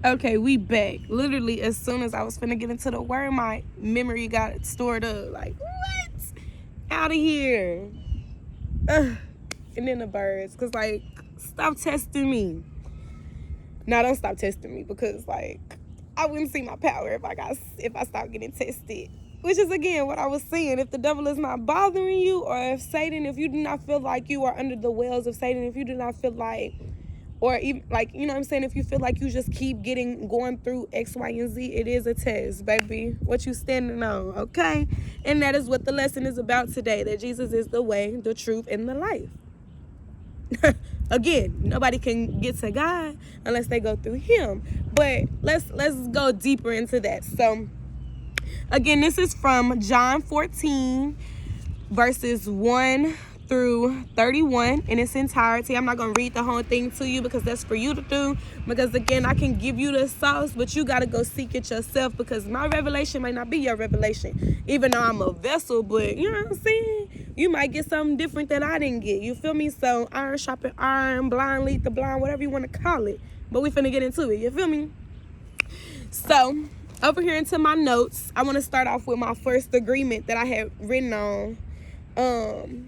Okay, we back. Literally, as soon as I was finna get into the word, my memory got stored up. Like, what? Out of here. Ugh. And then the birds. Because, like, stop testing me. No, don't stop testing me. Because, like, I wouldn't see my power if I stopped getting tested. Which is, again, what I was saying. If the devil is not bothering you, or if you do not feel like you are under the wells of Satan, if you do not feel like, or even, like, you know what I'm saying, if you feel like you just keep going through X, Y, and Z, it is a test, baby. What you standing on, okay? And that is what the lesson is about today, that Jesus is the way, the truth, and the life. Again, nobody can get to God unless they go through him. But let's go deeper into that. So, again, this is from John 14, verses 1 through 31 in its entirety. I'm not going to read the whole thing to you because that's for you to do. Because, again, I can give you the sauce, but you got to go seek it yourself, because my revelation might not be your revelation. Even though I'm a vessel, but you know what I'm saying? You might get something different that I didn't get. You feel me? So, iron sharpen iron, blind lead the blind, whatever you want to call it. But we finna get into it. You feel me? So, over here into my notes, I want to start off with my first agreement that I had written on.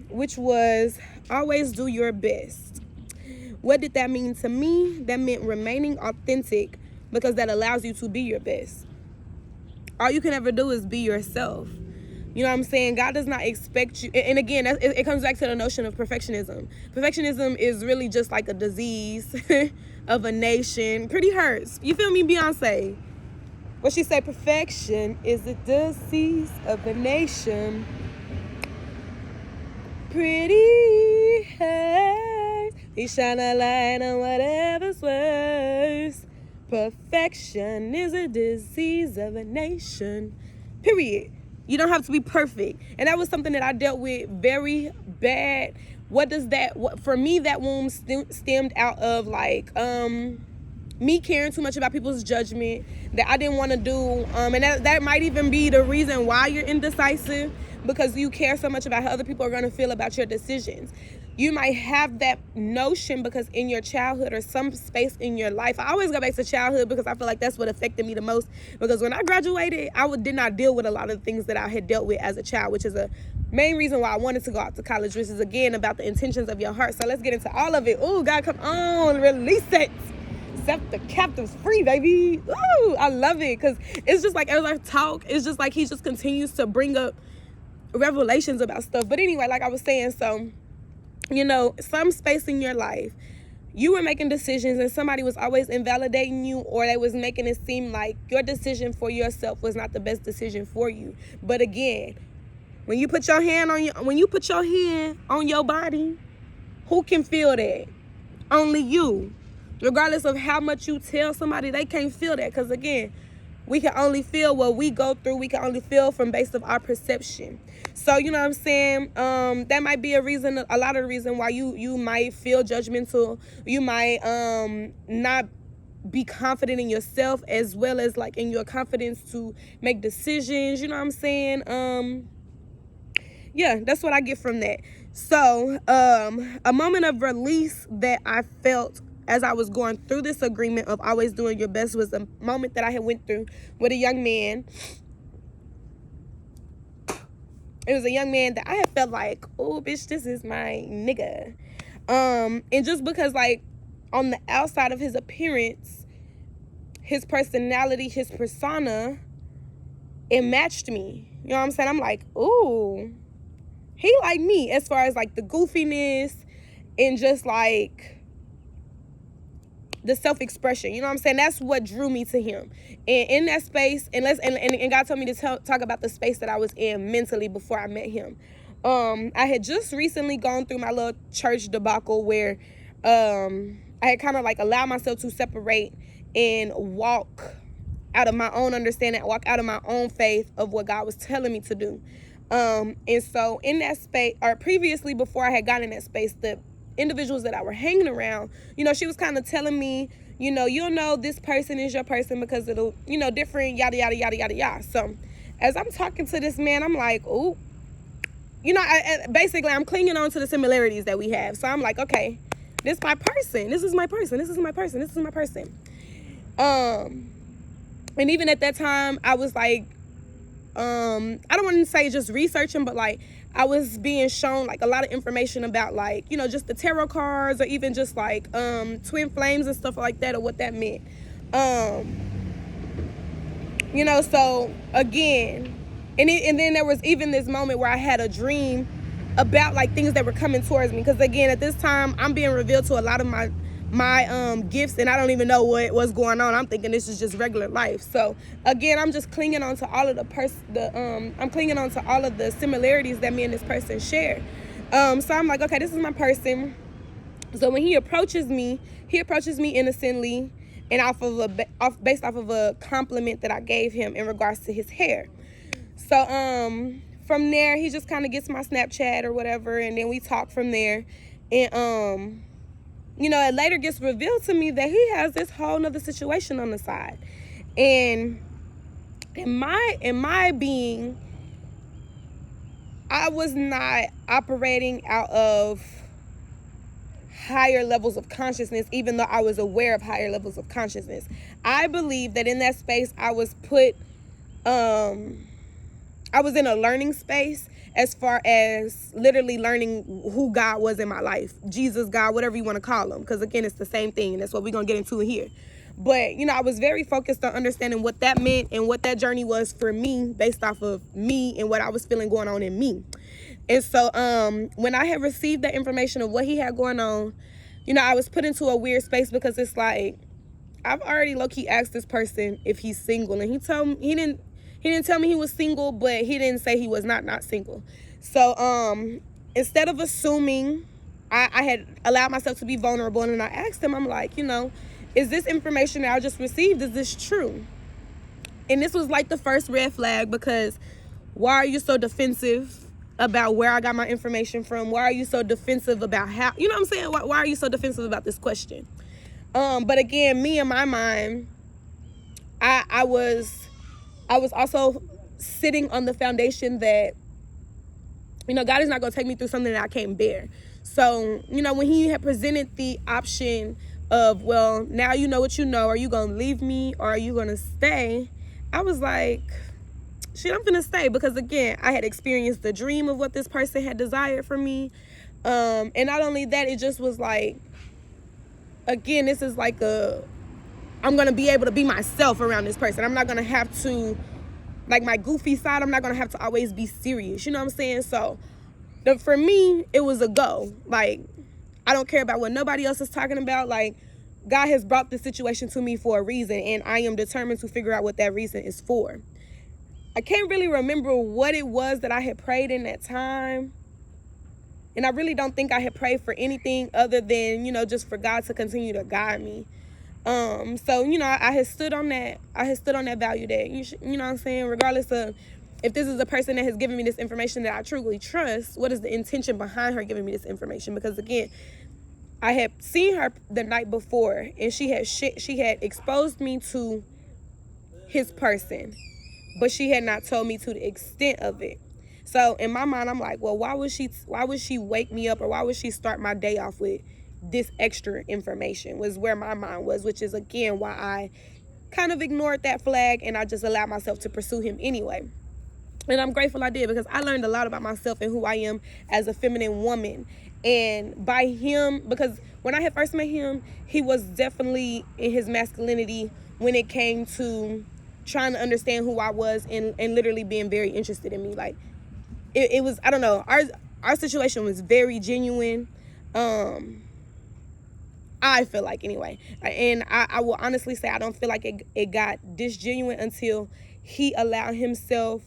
Which was always do your best. What did that mean to me? That meant remaining authentic, because that allows you to be your best. All you can ever do is be yourself. You know what I'm saying? God does not expect you. And again, it comes back to the notion of perfectionism. Perfectionism is really just like a disease of a nation. Pretty hurts. You feel me, Beyonce? What she say? Perfection is a disease of a nation. Pretty hurts. We shine a light on whatever's worse. Perfection is a disease of a nation. Period. You don't have to be perfect. And that was something that I dealt with very bad. For me, that wound stemmed out of, like, me caring too much about people's judgment that I didn't want to do. And that might even be the reason why you're indecisive, because you care so much about how other people are going to feel about your decisions. You might have that notion because in your childhood or some space in your life, I always go back to childhood because I feel like that's what affected me the most. Because when I graduated, did not deal with a lot of things that I had dealt with as a child, which is a main reason why I wanted to go out to college, which is, again, about the intentions of your heart. So let's get into all of it. Oh, God, come on, release it. Set the captives free, baby. Ooh, I love it, because it's just like, as I talk, it's just like he just continues to bring up revelations about stuff. But anyway, like I was saying, so, you know, some space in your life, you were making decisions and somebody was always invalidating you, or they was making it seem like your decision for yourself was not the best decision for you. But again, when you put your hand on your body, who can feel that? Only you. Regardless of how much you tell somebody, they can't feel that, because again, we can only feel what we go through. We can only feel from based of our perception. So, you know what I'm saying? That might be a lot of the reason why you might feel judgmental. You might not be confident in yourself, as well as like in your confidence to make decisions. You know what I'm saying? Yeah, that's what I get from that. So, a moment of release that I felt as I was going through this agreement of always doing your best was a moment that I had went through with a young man. It was a young man that I had felt like, oh, bitch, this is my nigga. And just because, like, on the outside of his appearance, his personality, his persona, it matched me. You know what I'm saying? I'm like, ooh, he like me, as far as like the goofiness and just like the self-expression. You know what I'm saying? That's what drew me to him. And in that space, and God told me to talk about the space that I was in mentally before I met him. I had just recently gone through my little church debacle where I had kind of like allowed myself to separate and walk out of my own understanding, walk out of my own faith of what God was telling me to do. And so in that space, or previously before I had gotten in that space, the individuals that I were hanging around, you know, she was kind of telling me, you know, you'll know this person is your person because it'll, you know, different, yada, yada, yada, yada, yada. So as I'm talking to this man, I'm like, ooh, you know, basically I'm clinging on to the similarities that we have. So I'm like, okay, this is my person. This is my person. This is my person. This is my person. And even at that time, I was like, I don't want to say just researching, but like I was being shown like a lot of information about like, you know, just the tarot cards, or even just like twin flames and stuff like that, or what that meant. You know, so again, and then there was even this moment where I had a dream about like things that were coming towards me, because again, at this time I'm being revealed to a lot of my gifts, and I don't even know what's going on. I'm thinking this is just regular life. So again, I'm just clinging on to all of I'm clinging on to all of the similarities that me and this person share. So I'm like, okay, this is my person. So when he approaches me innocently, and based off of a compliment that I gave him in regards to his hair. So from there, he just kind of gets my Snapchat or whatever, and then we talk from there. And you know, it later gets revealed to me that he has this whole nother situation on the side. And in my being, I was not operating out of higher levels of consciousness, even though I was aware of higher levels of consciousness. I believe that in that space I was put, I was in a learning space, as far as literally learning who God was in my life. Jesus, God, whatever you want to call him. Because again, it's the same thing, and that's what we're going to get into here. But, you know, I was very focused on understanding what that meant and what that journey was for me, based off of me and what I was feeling going on in me. And so when I had received that information of what he had going on, you know, I was put into a weird space, because it's like, I've already low-key asked this person if he's single, and he told me he didn't tell me he was single, but he didn't say he was not single. So instead of assuming, I had allowed myself to be vulnerable, and I asked him, I'm like, you know, is this information that I just received, is this true? And this was like the first red flag, because why are you so defensive about where I got my information from? Why are you so defensive about how, you know what I'm saying? Why are you so defensive about this question? But again, me in my mind, I was also sitting on the foundation that, you know, God is not going to take me through something that I can't bear. So, you know, when he had presented the option of, well, now you know what you know, are you going to leave me or are you going to stay? I was like, shit, I'm going to stay, because again, I had experienced the dream of what this person had desired from me. And not only that, it just was like, again, this is like I'm going to be able to be myself around this person. I'm not going to have to, like my goofy side, I'm not going to have to always be serious. You know what I'm saying? So for me, it was a go. Like, I don't care about what nobody else is talking about. Like, God has brought this situation to me for a reason, and I am determined to figure out what that reason is for. I can't really remember what it was that I had prayed in that time. And I really don't think I had prayed for anything other than, you know, just for God to continue to guide me. So, you know, I had stood on that. I had stood on that value that, you know what I'm saying? Regardless of if this is a person that has given me this information that I truly trust, what is the intention behind her giving me this information? Because again, I had seen her the night before, and she had exposed me to his person, but she had not told me to the extent of it. So in my mind, I'm like, well, why would she wake me up, or why would she start my day off with this extra information? Was where my mind was, which is again why I kind of ignored that flag, and I just allowed myself to pursue him anyway. And I'm grateful I did, because I learned a lot about myself and who I am as a feminine woman. And by him, because when I had first met him, he was definitely in his masculinity when it came to trying to understand who I was, and literally being very interested in me. Like, it was, I don't know, our situation was very genuine. I feel like, anyway. And I will honestly say I don't feel like it got this genuine until he allowed himself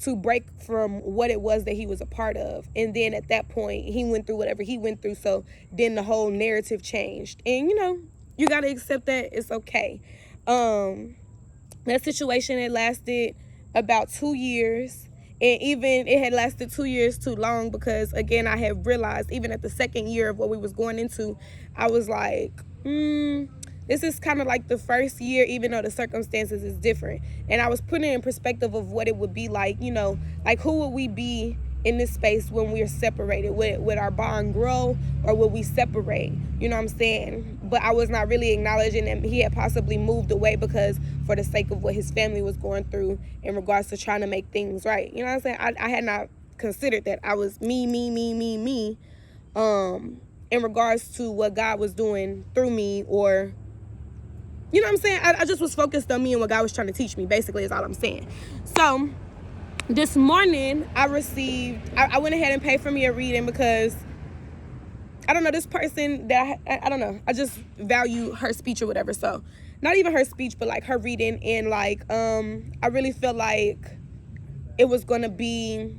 to break from what it was that he was a part of. And then at that point, he went through whatever he went through. So then the whole narrative changed. And, you know, you got to accept that. It's okay. That situation had lasted about 2 years. And even it had lasted 2 years too long, because, again, I had realized even at the second year of what we was going into, I was like, this is kind of like the first year, even though the circumstances is different. And I was putting in perspective of what it would be like, you know, like who would we be in this space when we're separated? Would our bond grow, or would we separate? You know what I'm saying? But I was not really acknowledging that he had possibly moved away because for the sake of what his family was going through in regards to trying to make things right. You know what I'm saying? I had not considered that. I was me, in regards to what God was doing through me, or, you know what I'm saying? I just was focused on me and what God was trying to teach me, basically, is all I'm saying. So this morning I went ahead and paid for me a reading because I don't know, this person that I don't know, I just value her speech or whatever. So not even her speech, but like her reading, and like I really feel like it was gonna be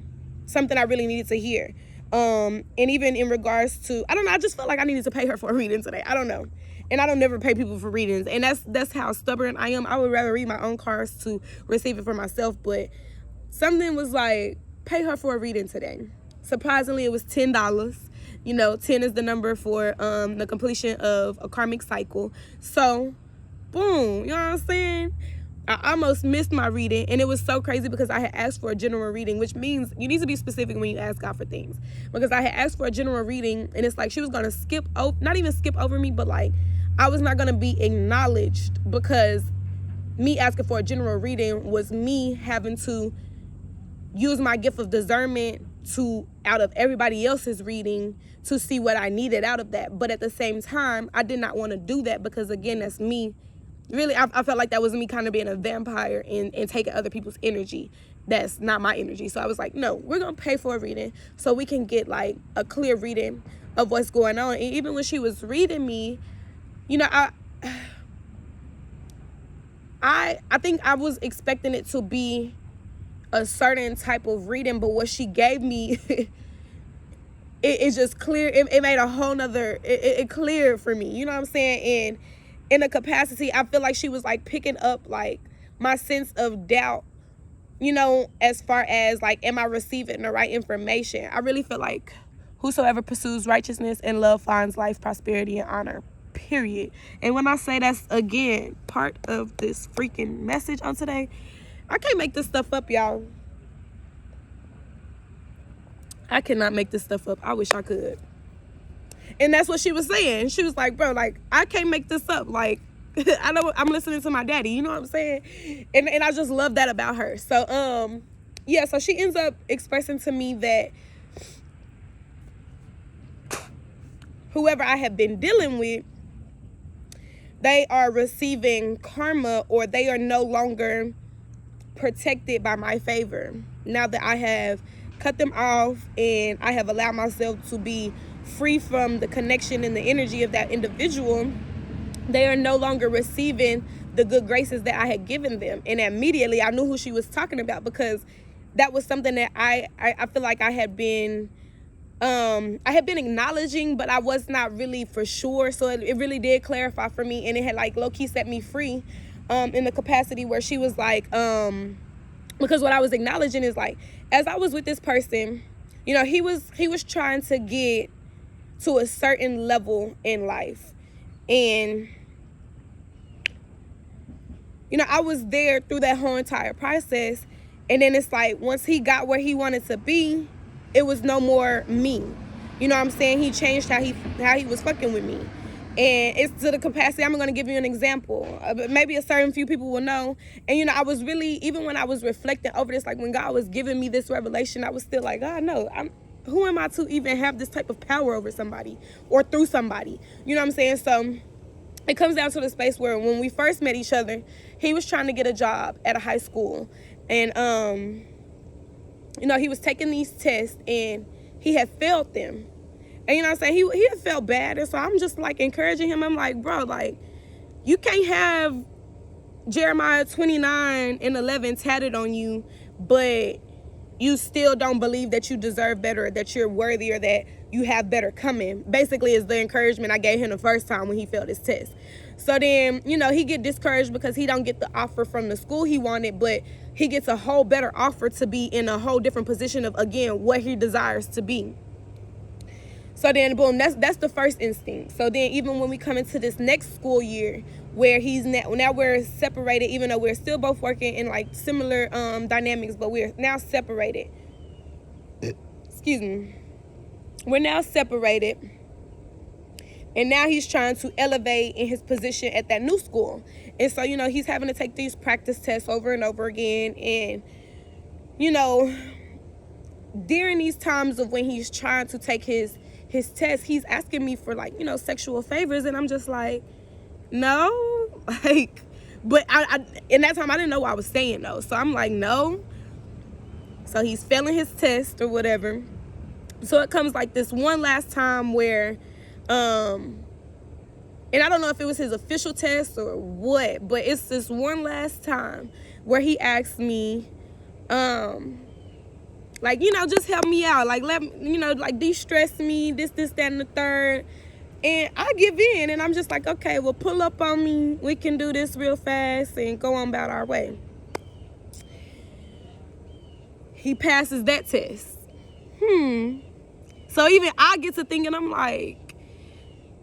something I really needed to hear. And even in regards to, I don't know, I just felt like I needed to pay her for a reading today. I don't know. And I don't never pay people for readings. And that's how stubborn I am. I would rather read my own cards to receive it for myself. But something was like, pay her for a reading today. Surprisingly, it was $10. You know, 10 is the number for the completion of a karmic cycle. So, boom, you know what I'm saying? I almost missed my reading, and it was so crazy because I had asked for a general reading, which means you need to be specific when you ask God for things. Because I had asked for a general reading, and it's like she was going to not even skip over me, but like I was not going to be acknowledged, because me asking for a general reading was me having to use my gift of discernment to, out of everybody else's reading, to see what I needed out of that. But at the same time, I did not want to do that because, again, that's me. Really, I felt like that was me kind of being a vampire and taking other people's energy. That's not my energy. So I was like, no, we're going to pay for a reading so we can get like a clear reading of what's going on. And even when she was reading me, you know, I think I was expecting it to be a certain type of reading, but what she gave me, it's just clear. It made a whole nother, it cleared for me. You know what I'm saying? And in a capacity, I feel like she was like picking up like my sense of doubt, you know, as far as like, am I receiving the right information? I really feel like whosoever pursues righteousness and love finds life, prosperity, and honor, period. And when I say that's, again, part of this freaking message on today, I can't make this stuff up, y'all. I cannot make this stuff up. I wish I could. And that's what she was saying. She was like, bro, like, I can't make this up. Like, I'm listening to my daddy. You know what I'm saying? And I just love that about her. So, yeah, so she ends up expressing to me that whoever I have been dealing with, they are receiving karma, or they are no longer protected by my favor. Now that I have cut them off and I have allowed myself to be free from the connection and the energy of that individual, they are no longer receiving the good graces that I had given them. And immediately I knew who she was talking about, because that was something that I feel like I had been acknowledging, but I was not really for sure. So it really did clarify for me, and it had like low-key set me free in the capacity where she was like, because what I was acknowledging is like, as I was with this person, you know, he was trying to get to a certain level in life. And, you know, I was there through that whole entire process. And then it's like, once he got where he wanted to be, it was no more me. You know what I'm saying? He changed how he was fucking with me. And it's to the capacity, I'm going to give you an example. Maybe a certain few people will know. And, you know, I was really, even when I was reflecting over this, like when God was giving me this revelation, I was still like, God, no, who am I to even have this type of power over somebody or through somebody? You know what I'm saying? So it comes down to the space where when we first met each other, he was trying to get a job at a high school. And, you know, he was taking these tests and he had failed them. And, you know what I'm saying? He had felt bad. And so I'm just like encouraging him. I'm like, bro, like, you can't have Jeremiah 29:11 tatted on you, but you still don't believe that you deserve better, or that you're worthy, or that you have better coming. Basically, is the encouragement I gave him the first time when he failed his test. So then, you know, he get discouraged because he don't get the offer from the school he wanted, but he gets a whole better offer to be in a whole different position of, again, what he desires to be. So then, boom, that's the first instinct. So then even when we come into this next school year, where he's now we're separated, even though we're still both working in like similar dynamics, but we're now separated. excuse me, we're now separated. And now he's trying to elevate in his position at that new school. And so, he's having to take these practice tests over and over again. And, during these times of when he's trying to take his test, he's asking me for, like, sexual favors. And I'm just like, no. Like, but I in that time, I didn't know what I was saying, though. So I'm like, no. So he's failing his test or whatever. So it comes like this one last time where, and I don't know if it was his official test or what, but it's this one last time where he asked me, like, just help me out. Like, let me, like, de-stress me, this, that, and the third. And I give in, and I'm just like, okay, well, pull up on me. We can do this real fast and go on about our way. He passes that test. So even I get to thinking, I'm like,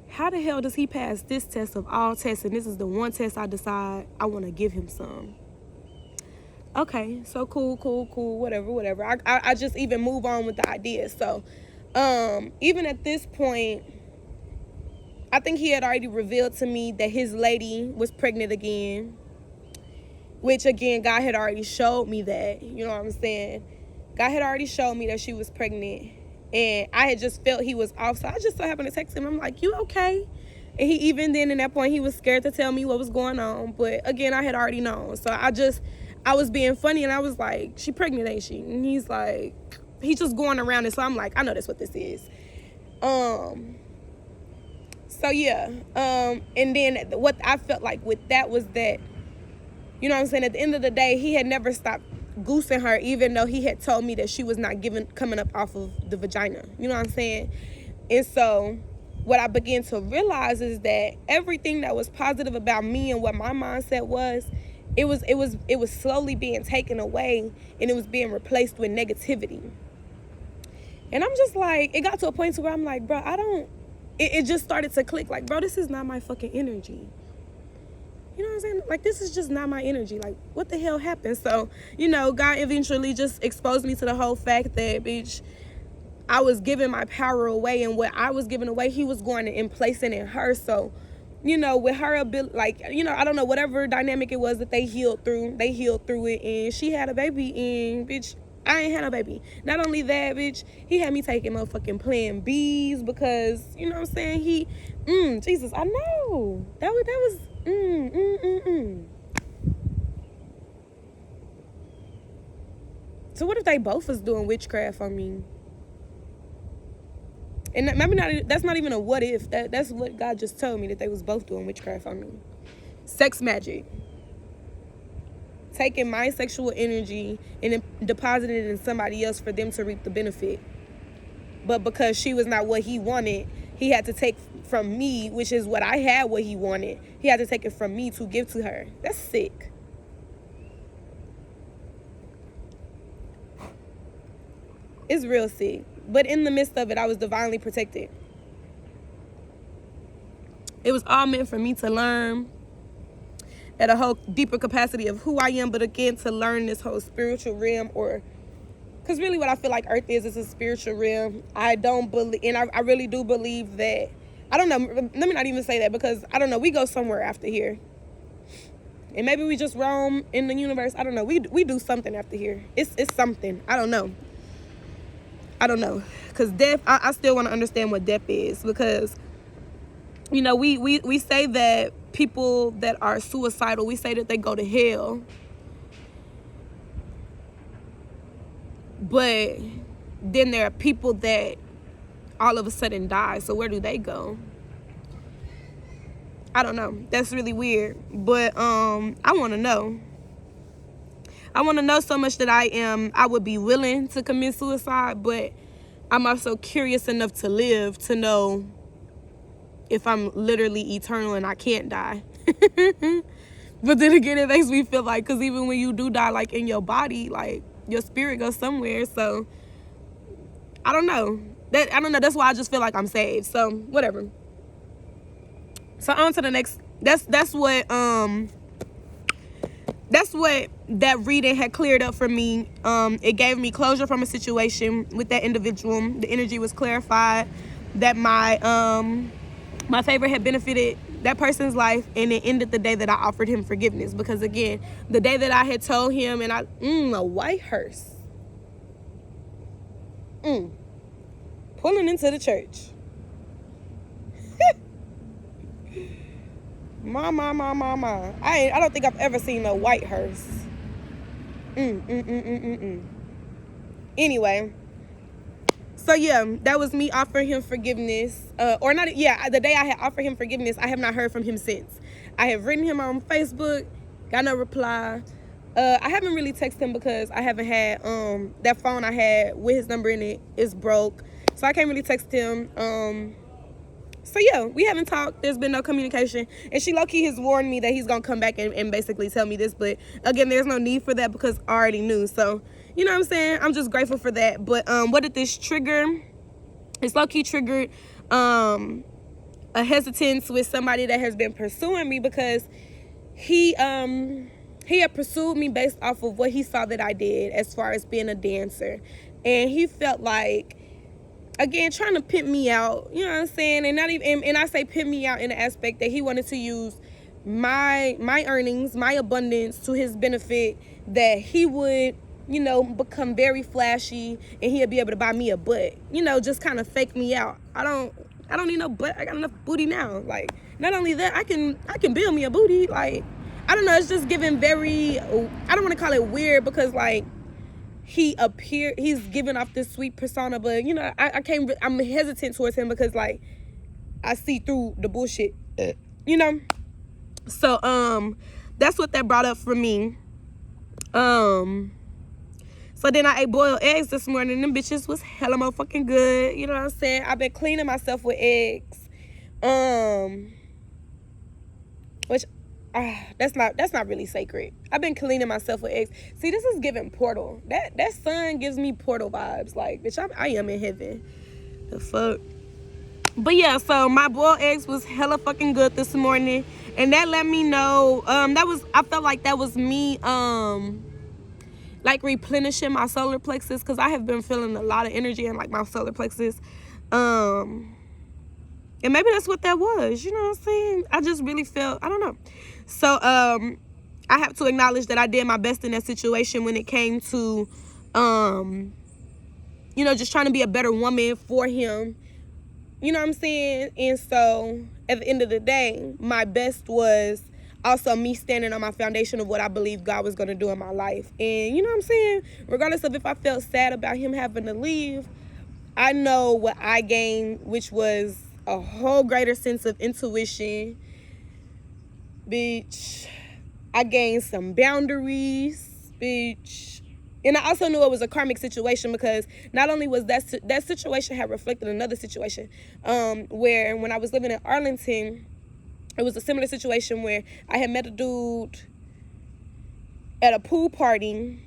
how the hell does he pass this test of all tests? And this is the one test I decide I want to give him some. Okay, so cool, whatever. I just even move on with the idea. So even at this point, I think he had already revealed to me that his lady was pregnant again, which, again, God had already showed me that. You know what I'm saying? God had already showed me that she was pregnant, and I had just felt he was off. So I just so happened to text him. I'm like, you okay? And he, even then, in that point, he was scared to tell me what was going on. But, again, I had already known. So I was being funny, and I was like, she pregnant, ain't she? And he's like, he's just going around it. So I'm like, I know that's what this is. So, yeah. And then what I felt like with that was that, you know what I'm saying, at the end of the day, he had never stopped goosing her, even though he had told me that she was not coming up off of the vagina. You know what I'm saying? And so what I began to realize is that everything that was positive about me and what my mindset was, it was slowly being taken away, and it was being replaced with negativity. And I'm just like, it got to a point to where I'm like, bro, it just started to click. Like, bro, this is not my fucking energy. You know what I'm saying? Like, this is just not my energy. Like, what the hell happened? So, God eventually just exposed me to the whole fact that, bitch, I was giving my power away, and what I was giving away, he was going and placing in her. So, with her ability, like, I don't know, whatever dynamic it was that they healed through it, and she had a baby, and, bitch, I ain't had no baby. Not only that, bitch, he had me taking motherfucking Plan Bs because, you know what I'm saying, Jesus, I know. That was, So what if they both was doing witchcraft on me? And that's not even a what if. That's what God just told me, that they was both doing witchcraft on me. Sex magic. Taking my sexual energy and depositing it in somebody else for them to reap the benefit. But because she was not what he wanted, he had to take from me, which is what I had, what he wanted. He had to take it from me to give to her. That's sick. It's real sick. But in the midst of it, I was divinely protected. It was all meant for me to learn at a whole deeper capacity of who I am, but again, to learn this whole spiritual realm, because really what I feel like Earth is a spiritual realm. I don't believe, and I really do believe that, I don't know, let me not even say that, because I don't know, we go somewhere after here. And maybe we just roam in the universe. I don't know, we do something after here. It's something, I don't know, because death, I still want to understand what death is, because, we say that people that are suicidal, we say that they go to hell. But then there are people that all of a sudden die. So where do they go? I don't know. That's really weird. But I want to know. I want to know so much that I would be willing to commit suicide, but I'm also curious enough to live to know if I'm literally eternal and I can't die. But then again, it makes me feel like, because even when you do die, like, in your body, like, your spirit goes somewhere. So I don't know. That's why I just feel like I'm saved. So whatever. So on to the next. That's what what that reading had cleared up for me. It gave me closure from a situation with that individual. The energy was clarified that my favor had benefited that person's life, and it ended the day that I offered him forgiveness. Because again, the day that I had told him, and a white hearse pulling into the church. My. I don't think I've ever seen a white hearse. Anyway, so yeah, that was me offering him forgiveness. Or not, yeah, the day I had offered him forgiveness, I have not heard from him since. I have written him on Facebook, got no reply. I haven't really texted him because I haven't had, that phone I had with his number in it is broke. So I can't really text him. So yeah, we haven't talked. There's been no communication. And she low-key has warned me that he's going to come back and basically tell me this. But again, there's no need for that because I already knew. So, you know what I'm saying? I'm just grateful for that. But what did this trigger? It's low-key triggered a hesitance with somebody that has been pursuing me, because he had pursued me based off of what he saw that I did as far as being a dancer. And he felt like, again, trying to pimp me out, you know what I'm saying? And not even, and I say pimp me out in the aspect that he wanted to use my earnings, my abundance to his benefit, that he would, you know, become very flashy and he'll be able to buy me a butt, you know, just kind of fake me out. I don't need no butt. I got enough booty now. Like, not only that, I can build me a booty. Like, I don't know, it's just giving very, I don't want to call it weird, because like, he's giving off this sweet persona, but you know, I'm hesitant towards him because like I see through the bullshit, you know. So that's what that brought up for me. So then I ate boiled eggs this morning. Them bitches was hella motherfucking good. You know what I'm saying? I've been cleaning myself with eggs, which that's not really sacred. I've been cleaning myself with eggs. See, this is giving portal. That sun gives me portal vibes. Like, bitch, I am in heaven. The fuck. But yeah, so my boiled eggs was hella fucking good this morning, and that let me know. I felt like that was me like replenishing my solar plexus, because I have been feeling a lot of energy in like my solar plexus. And maybe that's what that was, you know what I'm saying? I just really felt, I don't know. So, I have to acknowledge that I did my best in that situation when it came to, you know, just trying to be a better woman for him. You know what I'm saying? And so, at the end of the day, my best was also me standing on my foundation of what I believe God was going to do in my life. And, you know what I'm saying? Regardless of if I felt sad about him having to leave, I know what I gained, which was a whole greater sense of intuition. Bitch, I gained some boundaries, bitch. And I also knew it was a karmic situation, because not only was that situation had reflected another situation, where when I was living in Arlington, it was a similar situation where I had met a dude at a pool party,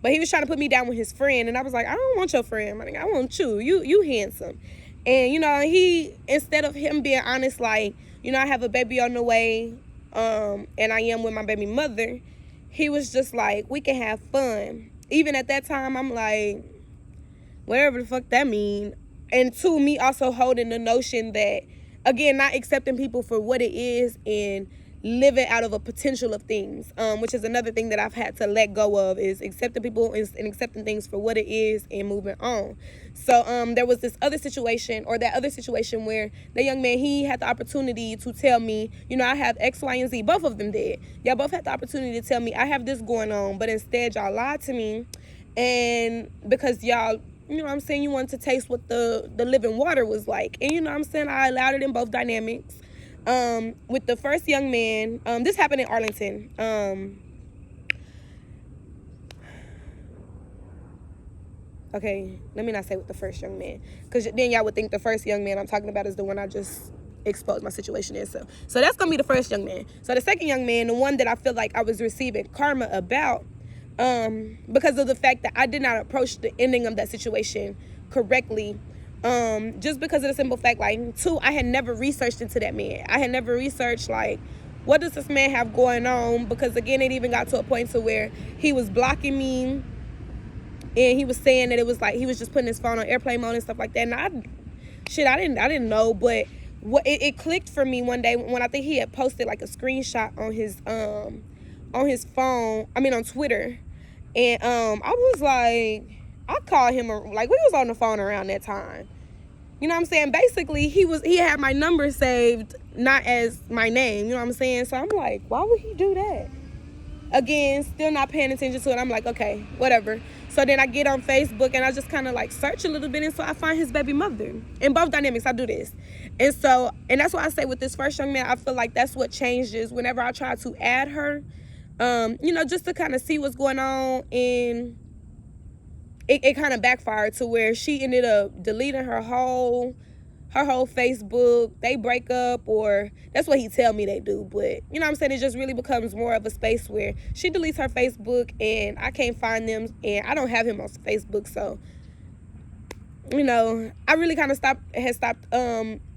but he was trying to put me down with his friend, and I was like, I don't want your friend, I want you. You handsome. And, you know, he, instead of him being honest, like, you know, I have a baby on the way, and I am with my baby mother, he was just like, we can have fun. Even at that time, I'm like, whatever the fuck that mean. And to me, also holding the notion that, again, not accepting people for what it is and living out of a potential of things, which is another thing that I've had to let go of, is accepting people and accepting things for what it is and moving on. So there was this other situation, or that other situation, where the young man, he had the opportunity to tell me, you know, I have X, Y, and Z. Both of them did. Y'all both had the opportunity to tell me I have this going on, but instead y'all lied to me. And because y'all, you know what I'm saying, you wanted to taste what the living water was like. And you know what I'm saying, I allowed it in both dynamics. With the first young man, this happened in Arlington. Okay, let me not say with the first young man, because then y'all would think the first young man I'm talking about is the one I just exposed my situation in. So that's gonna be the first young man. So the second young man, the one that I feel like I was receiving karma about, because of the fact that I did not approach the ending of that situation correctly. Just because of the simple fact, like, two, I had never researched into that man. I had never researched, like, what does this man have going on? Because again, it even got to a point to where he was blocking me, and he was saying that it was like he was just putting his phone on airplane mode and stuff like that. And I didn't know, but it clicked for me one day when I think he had posted like a screenshot on his phone. I mean on Twitter, and I was like, I called him, like we was on the phone around that time. You know what I'm saying? Basically, he had my number saved, not as my name. You know what I'm saying? So I'm like, why would he do that? Again, still not paying attention to it. I'm like, okay, whatever. So then I get on Facebook and I just kind of like search a little bit, and so I find his baby mother. In both dynamics, I do this. And that's why I say with this first young man, I feel like that's what changes whenever I try to add her, just to kind of see what's going on. And it kind of backfired to where she ended up deleting her whole Facebook. They break up, or that's what he tell me they do. But you know what I'm saying, it just really becomes more of a space where she deletes her Facebook and I can't find them, and I don't have him on Facebook. So I really kind of stopped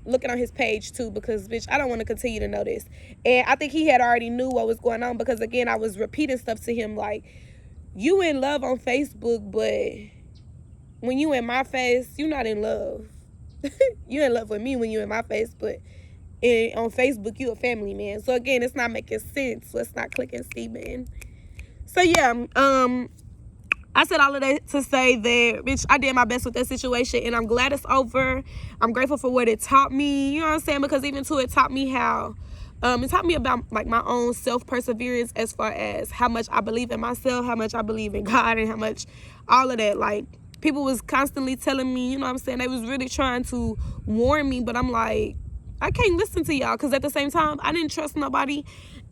looking on his page too, because bitch, I don't want to continue to know this. And I think he had already knew what was going on, because again, I was repeating stuff to him like, you in love on Facebook, but when you in my face, you not in love. You in love with me when you in my face, but on Facebook, you a family man. So again, it's not making sense. So it's not clicking, Steven. So yeah, I said all of that to say that, bitch, I did my best with that situation, and I'm glad it's over. I'm grateful for what it taught me. You know what I'm saying? Because even too, it taught me how. It taught me about like my own self-perseverance, as far as how much I believe in myself, how much I believe in God, and how much all of that. Like, people was constantly telling me, you know what I'm saying, they was really trying to warn me, but I'm like, I can't listen to y'all, because at the same time, I didn't trust nobody.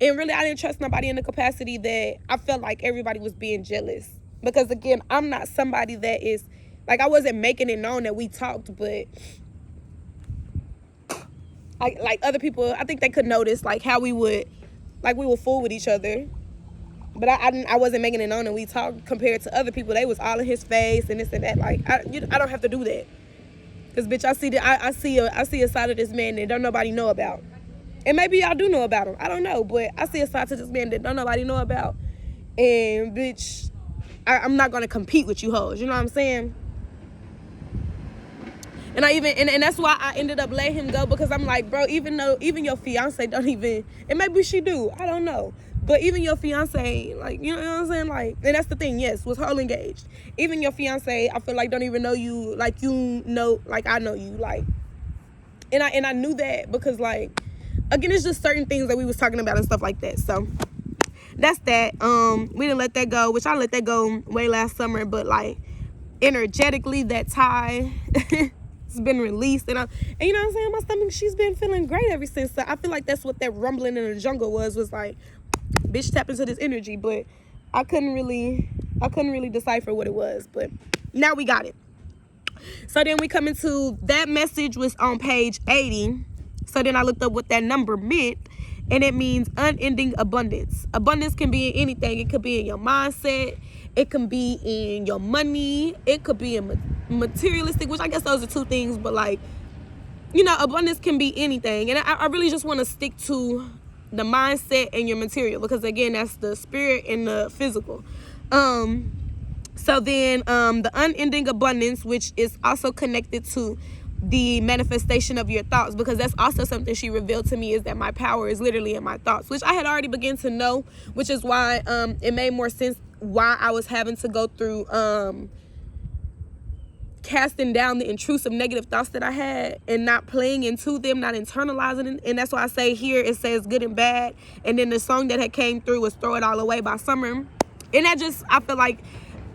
And really, I didn't trust nobody in the capacity that I felt like everybody was being jealous. Because again, I'm not somebody that is, like, I wasn't making it known that we talked, but like other people, I think they could notice like how we would fool with each other. But I wasn't making it known that we talked, compared to other people. They was all in his face and this and that. Like, I don't have to do that. Because, bitch, I see a side of this man that don't nobody know about. And maybe y'all do know about him. I don't know. But I see a side to this man that don't nobody know about. And, bitch, I'm not going to compete with you hoes. You know what I'm saying? And and that's why I ended up letting him go, because I'm like, bro, even your fiance don't even, and maybe she do, I don't know. But even your fiance, like, you know what I'm saying? Like, and that's the thing, yes, was whole engaged. Even your fiance, I feel like, don't even know you, like, like I know you, like, and I knew that because, like, again, it's just certain things that we was talking about and stuff like that. So that's that. We didn't let that go, which I let that go way last summer, but like energetically, that tie it's been released, and you know what I'm saying, my stomach, she's been feeling great ever since. So I feel like that's what that rumbling in the jungle was like, bitch, tap into this energy. But I couldn't really decipher what it was, but now we got it. So then we come into, that message was on page 80. So then I looked up what that number meant, and it means unending abundance. Abundance can be in anything. It could be in your mindset, it can be in your money, it could be in materialistic, which I guess those are two things, but like, you know, abundance can be anything. And I really just want to stick to the mindset and your material, because again, that's the spirit and the physical. So then the unending abundance, which is also connected to the manifestation of your thoughts, because that's also something she revealed to me, is that my power is literally in my thoughts, which I had already begun to know, which is why it made more sense why I was having to go through casting down the intrusive negative thoughts that I had, and not playing into them, not internalizing it. And that's why I say here it says good and bad, and then the song that had came through was Throw It All Away by Summer. And I feel like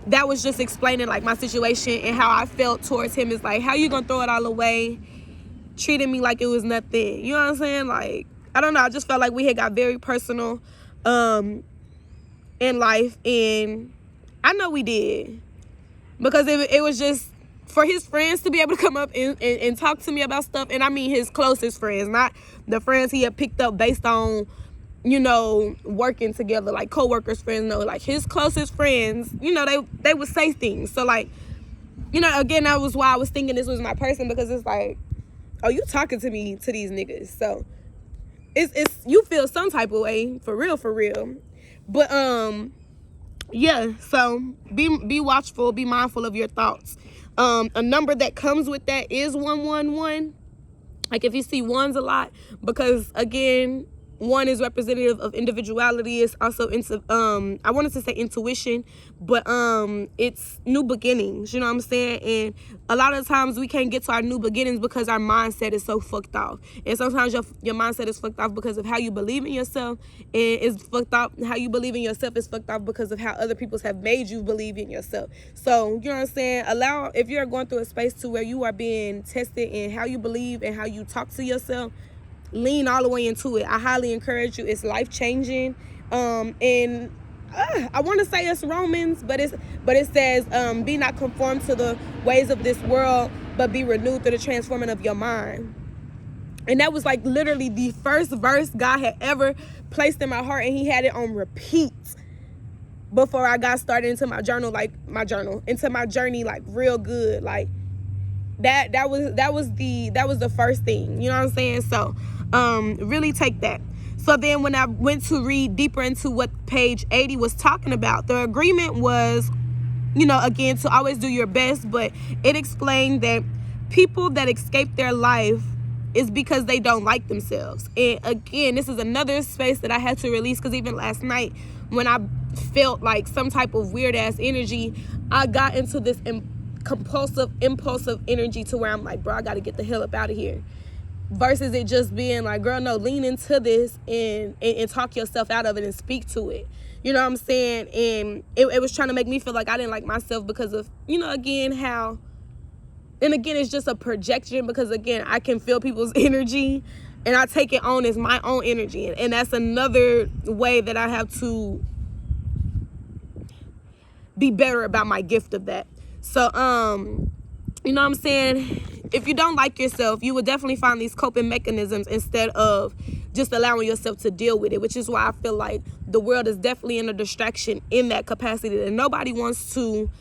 that was just explaining like my situation and how I felt towards him. Is like, how you gonna throw it all away, treating me like it was nothing? You know what I'm saying? Like, I don't know, I just felt like we had got very personal in life, and I know we did, because it was just for his friends to be able to come up and talk to me about stuff. And I mean his closest friends, not the friends he had picked up based on, you know, working together, like co-workers, friends. No, like his closest friends, you know, they would say things. So like, you know, again, that was why I was thinking this was my person, because it's like, oh, you talking to me, to these niggas. So it's you feel some type of way, for real. But yeah, so be watchful, be mindful of your thoughts. A number that comes with that is 111. Like if you see ones a lot, because again, one is representative of individuality. It's also into I wanted to say intuition, but it's new beginnings, you know what I'm saying? And a lot of times we can't get to our new beginnings because our mindset is so fucked off. And sometimes your mindset is fucked off because of how you believe in yourself, and it's fucked off. How you believe in yourself is fucked off because of how other people have made you believe in yourself. So you know what I'm saying? If you're going through a space to where you are being tested in how you believe and how you talk to yourself, lean all the way into it. I highly encourage you. It's life-changing. And I want to say it's Romans, but it says, be not conformed to the ways of this world, but be renewed through the transforming of your mind. And that was like literally the first verse God had ever placed in my heart, and he had it on repeat before I got started into my journey, like real good. Like that was the first thing, you know what I'm saying? So really take that. So then when I went to read deeper into what page 80 was talking about, the agreement was, again, to always do your best, but it explained that people that escape their life is because they don't like themselves. And again, this is another space that I had to release, because even last night when I felt like some type of weird ass energy, I got into this impulsive energy to where I'm like, bro, I got to get the hell up out of here. Versus it just being like, girl, no, lean into this and talk yourself out of it and speak to it. You know what I'm saying? And it was trying to make me feel like I didn't like myself because of, again, it's just a projection, because again, I can feel people's energy and I take it on as my own energy. And that's another way that I have to be better about my gift of that. So, you know what I'm saying? If you don't like yourself, you will definitely find these coping mechanisms instead of just allowing yourself to deal with it, which is why I feel like the world is definitely in a distraction in that capacity, that nobody wants to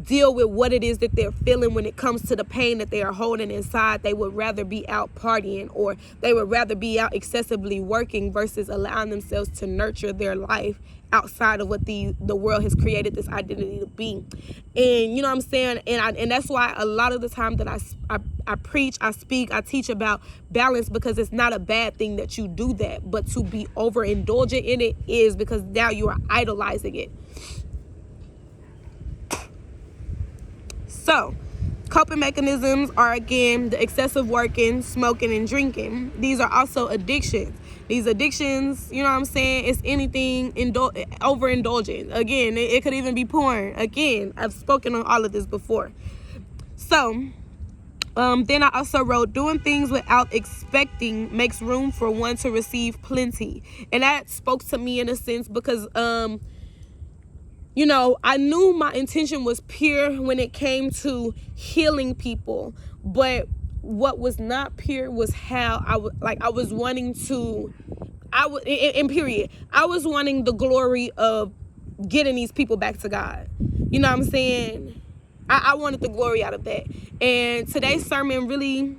deal with what it is that they're feeling when it comes to the pain that they are holding inside. They would rather be out partying, or they would rather be out excessively working versus allowing themselves to nurture their life outside of what the world has created this identity to be. And you know what I'm saying? And that's why a lot of the time that I preach, I speak, I teach about balance, because it's not a bad thing that you do that, but to be overindulgent in it is, because now you are idolizing it. So, coping mechanisms are, again, the excessive working, smoking, and drinking. These are also addictions. These addictions, you know what I'm saying, it's anything overindulgent. Again, it could even be porn. Again, I've spoken on all of this before. So, then I also wrote, doing things without expecting makes room for one to receive plenty. And that spoke to me in a sense, because I knew my intention was pure when it came to healing people, but what was not pure was how I was wanting the glory of getting these people back to God. You know what I'm saying? I wanted the glory out of that. And today's sermon really,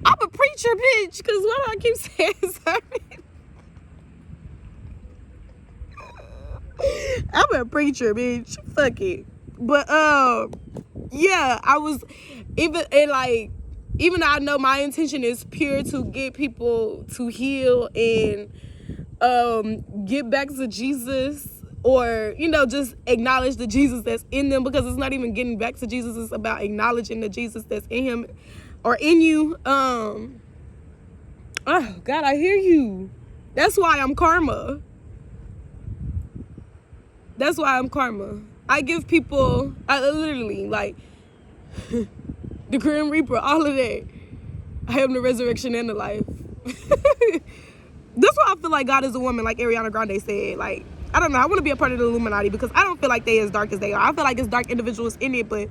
I'm a preacher, bitch, because why do I keep saying sermon? I'm a preacher, bitch. Fuck it. But yeah, I was even though I know my intention is pure to get people to heal and get back to Jesus, or just acknowledge the Jesus that's in them, because it's not even getting back to Jesus, it's about acknowledging the Jesus that's in him or in you. Oh God, I hear you. That's why I'm karma. That's why I'm karma. I give people, I literally, like, the Grim Reaper, all of that. I am the resurrection and the life. That's why I feel like God is a woman, like Ariana Grande said. Like, I don't know. I want to be a part of the Illuminati, because I don't feel like they as dark as they are. I feel like it's dark individuals in it, but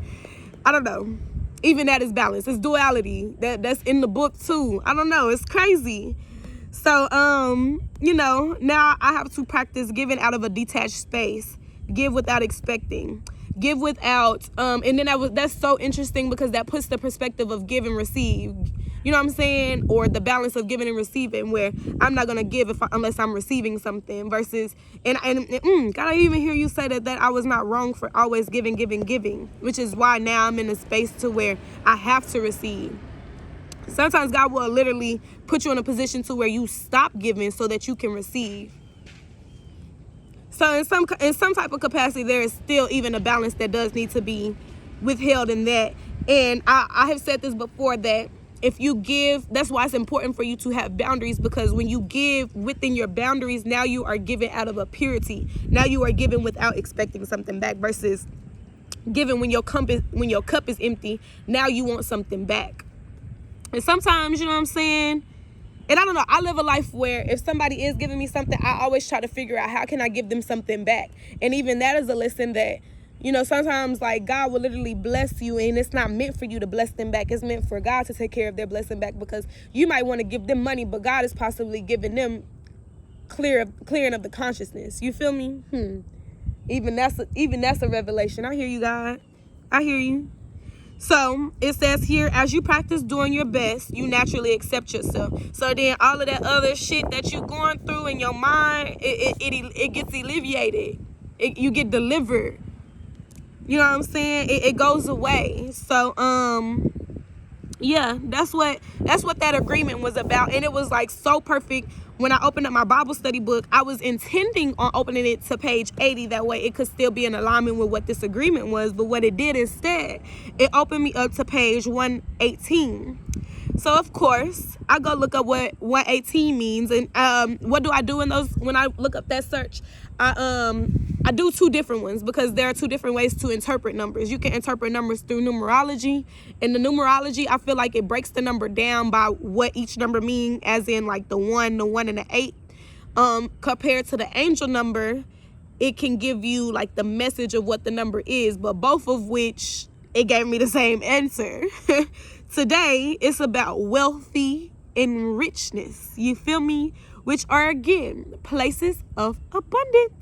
I don't know. Even that is balance. It's duality. That's in the book too. I don't know. It's crazy. So, now I have to practice giving out of a detached space. Give without expecting. Give without, and then that's so interesting, because that puts the perspective of give and receive. You know what I'm saying? Or the balance of giving and receiving, where I'm not going to give unless I'm receiving something, versus, God, I even hear you say that I was not wrong for always giving, which is why now I'm in a space to where I have to receive. Sometimes God will literally put you in a position to where you stop giving so that you can receive. So in some type of capacity, there is still even a balance that does need to be withheld in that. And I have said this before, that if you give, that's why it's important for you to have boundaries, because when you give within your boundaries, now you are giving out of a purity. Now you are giving without expecting something back, versus giving when your cup is empty. Now you want something back. And sometimes, you know what I'm saying? And I don't know, I live a life where if somebody is giving me something, I always try to figure out how can I give them something back. And even that is a lesson that, you know, sometimes like God will literally bless you, and it's not meant for you to bless them back. It's meant for God to take care of their blessing back, because you might want to give them money, but God is possibly giving them clearing of the consciousness. You feel me? Even that's a revelation. I hear you, God. I hear you. So it says here, as you practice doing your best, you naturally accept yourself. So then all of that other shit that you're going through in your mind, it gets alleviated. You get delivered. You know what I'm saying? It goes away. So yeah, that's what that agreement was about. And it was like so perfect. When I opened up my Bible study book, I was intending on opening it to page 80. That way it could still be in alignment with what this agreement was. But what it did instead, it opened me up to page 118. So of course, I go look up what 118 means. And what do I do in those? When I look up that search, I do two different ones, because there are two different ways to interpret numbers. You can interpret numbers through numerology. In the numerology, I feel like it breaks the number down by what each number means, as in like the 1, and the 8. Compared to the angel number, it can give you like the message of what the number is, but both of which it gave me the same answer. Today, it's about wealthy and richness. You feel me? Which are, again, places of abundance.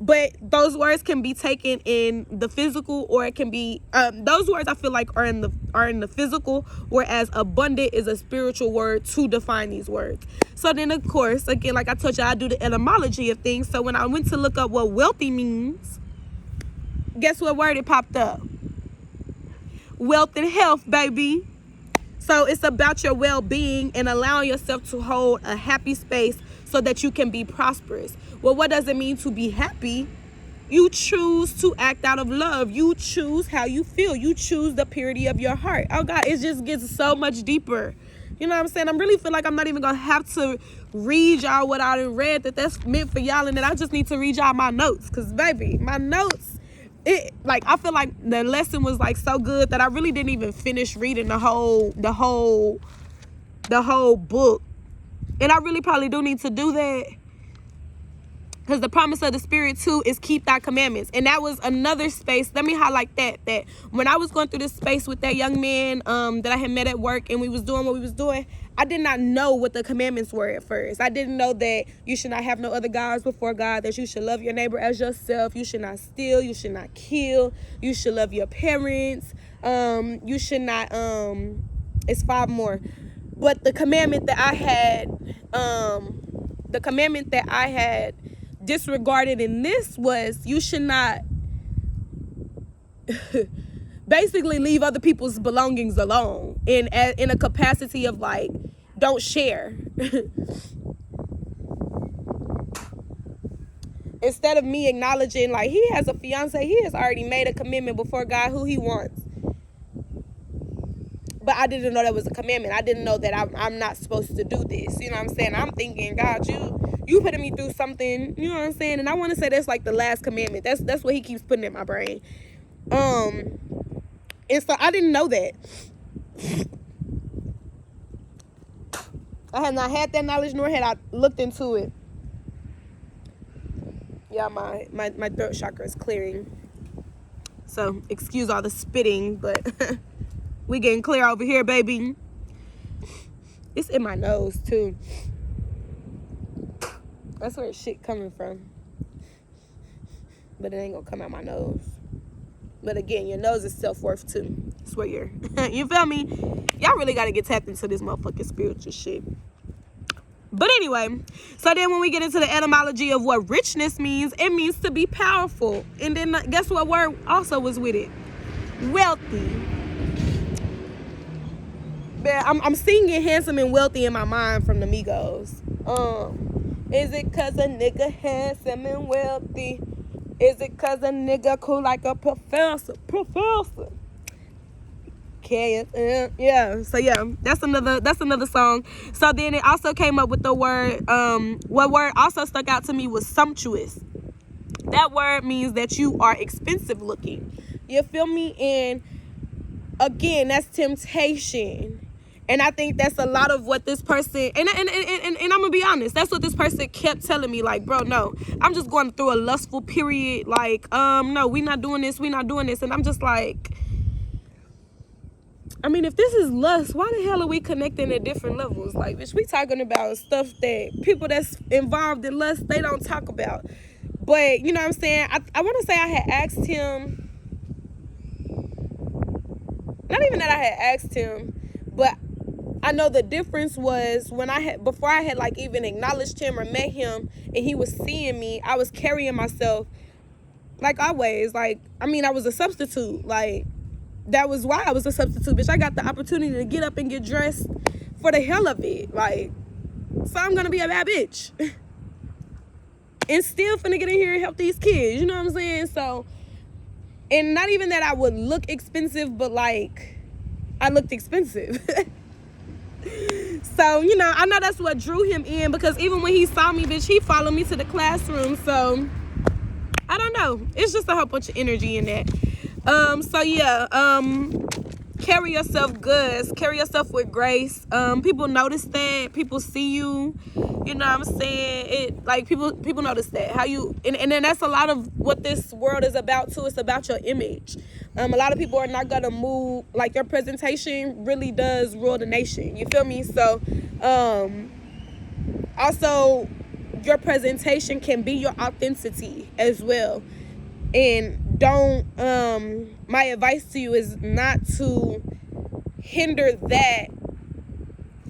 But those words can be taken in the physical, or it can be those words I feel like are in the physical, whereas abundant is a spiritual word to define these words. So then of course, again, like I told you, I do the etymology of things. So when I went to look up what wealthy means, guess what word it popped up? Wealth and health, baby. So it's about your well-being and allowing yourself to hold a happy space so that you can be prosperous. Well, what does it mean to be happy? You choose to act out of love. You choose how you feel. You choose the purity of your heart. Oh God, it just gets so much deeper. You know what I'm saying? I really feel like I'm not even gonna have to read y'all what I done read, that's meant for y'all, and that I just need to read y'all my notes. Cause baby, my notes, I feel like the lesson was like so good that I really didn't even finish reading the whole book. And I really probably do need to do that. Because the promise of the Spirit too is keep thy commandments. And that was another space. Let me highlight that when I was going through this space with that young man that I had met at work, and we was doing what we was doing, I did not know what the commandments were at first. I didn't know that you should not have no other gods before God, that you should love your neighbor as yourself, you should not steal, you should not kill, you should love your parents, you should not, it's 5 more. But the commandment that I had disregarded in this was you should not basically leave other people's belongings alone in a capacity of like, don't share. Instead of me acknowledging like he has a fiance, he has already made a commitment before God who he wants. But I didn't know that was a commandment. I didn't know that I'm not supposed to do this. You know what I'm saying? I'm thinking, God, you putting me through something, you know what I'm saying? And I want to say that's like the last commandment. That's what he keeps putting in my brain. And so I didn't know that. I had not had that knowledge, nor had I looked into it. Yeah, my throat chakra is clearing. So excuse all the spitting, but we getting clear over here, baby. It's in my nose too. That's where shit coming from. But it ain't gonna come out my nose. But again, your nose is self-worth too. Swear. You feel me? Y'all really got to get tapped into this motherfucking spiritual shit. But anyway, so then when we get into the etymology of what richness means, it means to be powerful. And then guess what word also was with it? Wealthy. Man, I'm singing Handsome and Wealthy in my mind from the Migos. Is it cause a nigga handsome and wealthy? Is it cause a nigga cool like a professor? Yeah, so yeah, that's another song. So then it also came up with the word, what word also stuck out to me was sumptuous. That word means that you are expensive looking. You feel me? And again, that's temptation. And I think that's a lot of what this person, and I'm gonna be honest, that's what this person kept telling me, like, bro, no, I'm just going through a lustful period, like, no, we not doing this, and I'm just like, I mean, if this is lust, why the hell are we connecting at different levels? Like, bitch, we talking about stuff that people that's involved in lust, they don't talk about. But, you know what I'm saying? I want to say I had asked him, not even that I had asked him, but I know the difference was when before I had like even acknowledged him or met him and he was seeing me, I was carrying myself like always. Like, I mean, I was a substitute. Like, that was why I was a substitute, bitch. I got the opportunity to get up and get dressed for the hell of it. Like, so I'm gonna be a bad bitch. And still finna get in here and help these kids. You know what I'm saying? So, and not even that I would look expensive, but like, I looked expensive. So, you know, I know that's what drew him in, because even when he saw me, bitch, he followed me to the classroom. So, I don't know. It's just a whole bunch of energy in that. So yeah, carry yourself good, carry yourself with grace. People notice that, people see you, you know what I'm saying? It, like, people notice that, how you, and then that's a lot of what this world is about too. It's about your image. A lot of people are not gonna move, like, your presentation really does rule the nation, you feel me? So, also, your presentation can be your authenticity as well. And don't, my advice to you is not to hinder that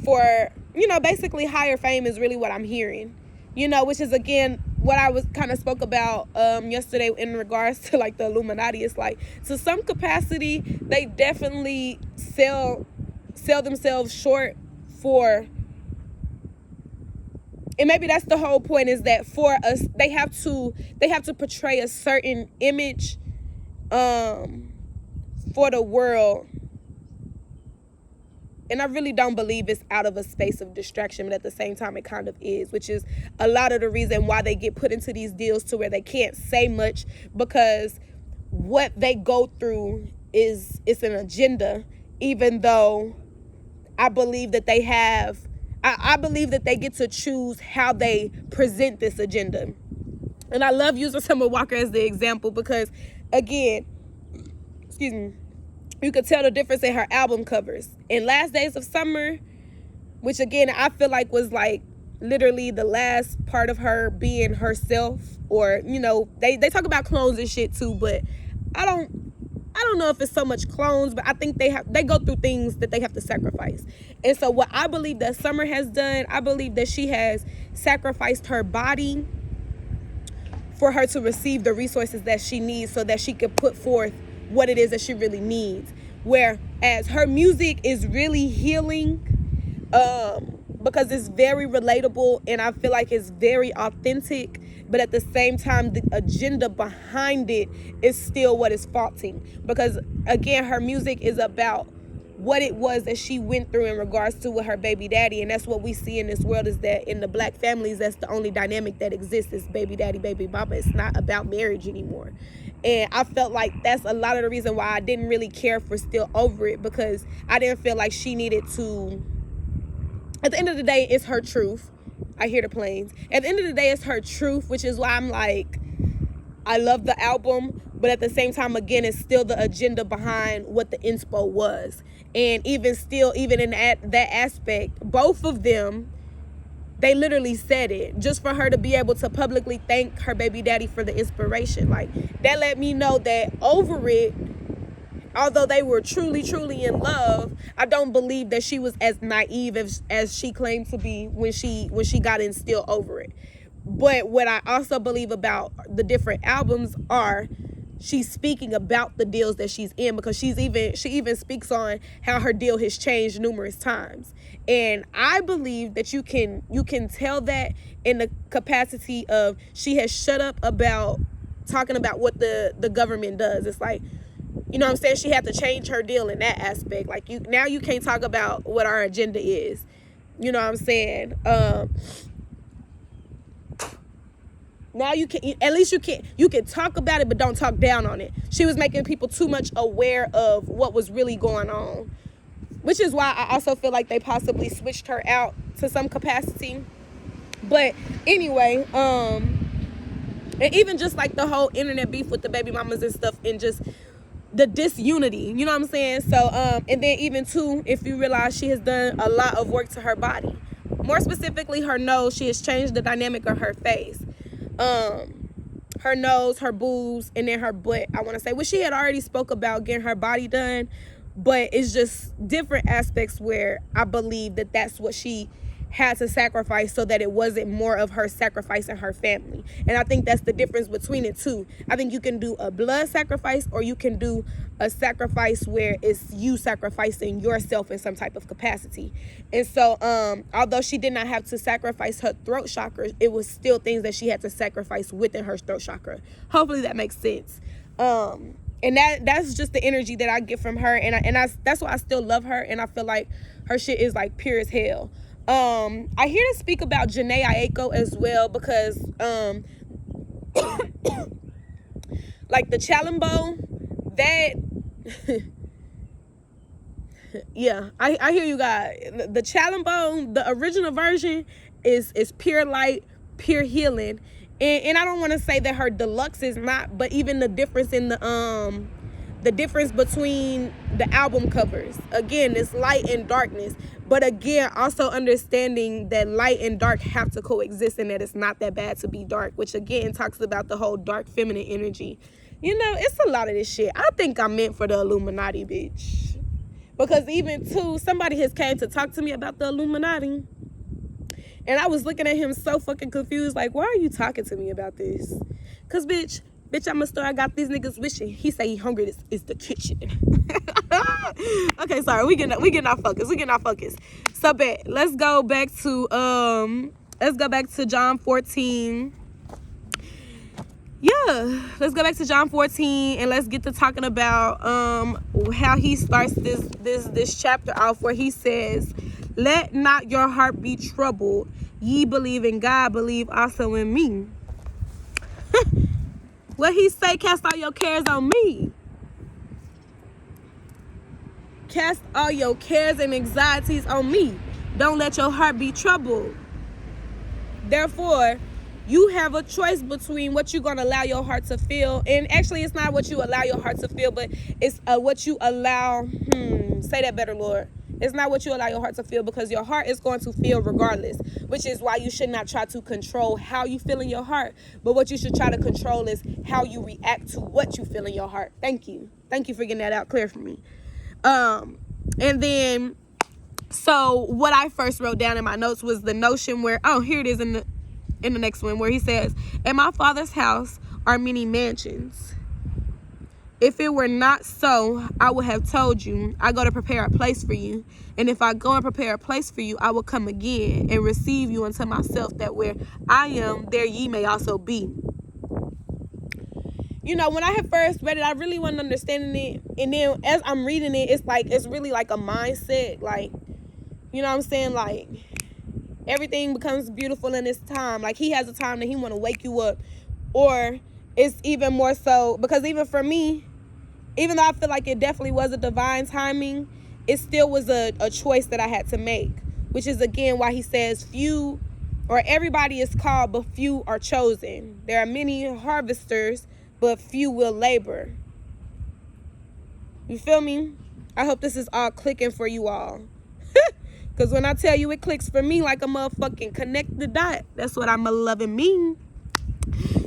for, you know, basically higher fame is really what I'm hearing, you know, which is, again, what I was kind of spoke about yesterday in regards to, like, the Illuminati. It's like, to some capacity, they definitely sell themselves short for, and maybe that's the whole point, is that for us, they have to portray a certain image for the world. And I really don't believe it's out of a space of distraction, but at the same time, it kind of is, which is a lot of the reason why they get put into these deals to where they can't say much, because what they go through it's an agenda, even though I believe that they have, I believe that they get to choose how they present this agenda. And I love using Summer Walker as the example because, again, excuse me, you could tell the difference in her album covers. In Last Days of Summer, which, again, I feel like was, like, literally the last part of her being herself, or, you know, they talk about clones and shit too, but I don't know if it's so much clones, but I think they go through things that they have to sacrifice. And so what I believe that Summer has done, I believe that she has sacrificed her body for her to receive the resources that she needs so that she could put forth what it is that she really needs. Whereas her music is really healing, because it's very relatable and I feel like it's very authentic, but at the same time, the agenda behind it is still what is faulting. Because, again, her music is about what it was that she went through in regards to with her baby daddy. And that's what we see in this world, is that in the black families, that's the only dynamic that exists, is baby daddy, baby mama. It's not about marriage anymore. And I felt like that's a lot of the reason why I didn't really care for Still Over It, because I didn't feel like she needed to, at the end of the day, it's her truth. I hear the planes. At the end of the day, it's her truth, which is why I'm like, I love the album, but at the same time, again, it's still the agenda behind what the inspo was. And even in that aspect, both of them, they literally said it, just for her to be able to publicly thank her baby daddy for the inspiration. Like, that let me know that Over It, although they were truly, truly in love, I don't believe that she was as naive as she claimed to be when she got in Still Over It. But what I also believe about the different albums are she's speaking about the deals that she's in, because she even speaks on how her deal has changed numerous times. And I believe that you can tell that in the capacity of she has shut up about talking about what the government does. It's like, you know what I'm saying, she had to change her deal in that aspect. Like, you can't talk about what our agenda is. You know what I'm saying? Now you can, at least you can talk about it, but don't talk down on it. She was making people too much aware of what was really going on, which is why I also feel like they possibly switched her out to some capacity. But anyway, and even just like the whole internet beef with the baby mamas and stuff, and just the disunity, you know what I'm saying? So, and then even too, if you realize she has done a lot of work to her body, more specifically her nose. She has changed the dynamic of her face. Her nose, her boobs, and then her butt, I want to say, which she had already spoke about getting her body done, but it's just different aspects where I believe that that's what she had to sacrifice, so that it wasn't more of her sacrificing her family. And I think that's the difference between it too. I think you can do a blood sacrifice, or you can do a sacrifice where it's you sacrificing yourself in some type of capacity. And so although she did not have to sacrifice her throat chakra, it was still things that she had to sacrifice within her throat chakra. Hopefully that makes sense. And that's just the energy that I get from her, and that's why I still love her, and I feel like her shit is like pure as hell. I hear to speak about Janae Aiko as well, because like the Chalimbo, that yeah, I hear you guys. The Chalimbo, the original version is pure light, pure healing. And I don't want to say that her deluxe is not, but even the difference in the difference between the album covers, again, it's light and darkness, but again, also understanding that light and dark have to coexist, and that it's not that bad to be dark, which again talks about the whole dark feminine energy. You know, it's a lot of this shit. I think I'm meant for the Illuminati, bitch, because even too, somebody has came to talk to me about the Illuminati, and I was looking at him so fucking confused, like, why are you talking to me about this? Because bitch, I'm a star. I got these niggas wishing. He say he hungry. This is the kitchen. Okay, sorry. We getting off focus. So let's go back to John 14. Yeah, let's go back to John 14, and let's get to talking about how he starts this chapter off, where he says, "Let not your heart be troubled. Ye believe in God, believe also in me." What he say? Cast all your cares on me. Cast all your cares and anxieties on me. Don't let your heart be troubled. Therefore, you have a choice between what you're going to allow your heart to feel. And actually, it's not what you allow your heart to feel, but it's what you allow. Say that better, Lord. It's not what you allow your heart to feel, because your heart is going to feel regardless, which is why you should not try to control how you feel in your heart. But what you should try to control is how you react to what you feel in your heart. Thank you for getting that out clear for me. And then, so what I first wrote down in my notes was the notion where, here it is in the next one, where he says, "In my Father's house are many mansions. If it were not so, I would have told you, I go to prepare a place for you. And if I go and prepare a place for you, I will come again and receive you unto myself, that where I am, there ye may also be." You know, when I had first read it, I really wasn't understanding it. And then as I'm reading it, it's really like a mindset. Like, you know what I'm saying? Like, everything becomes beautiful in its time. Like, he has a time that he want to wake you up. Or it's even more so, because even for me, even though I feel like it definitely was a divine timing, it still was a choice that I had to make, which is again why he says few, or everybody is called, but few are chosen. There are many harvesters, but few will labor. You feel me? I hope this is all clicking for you all. Because when I tell you it clicks for me like a motherfucking connect the dot, that's what I'm a loving mean.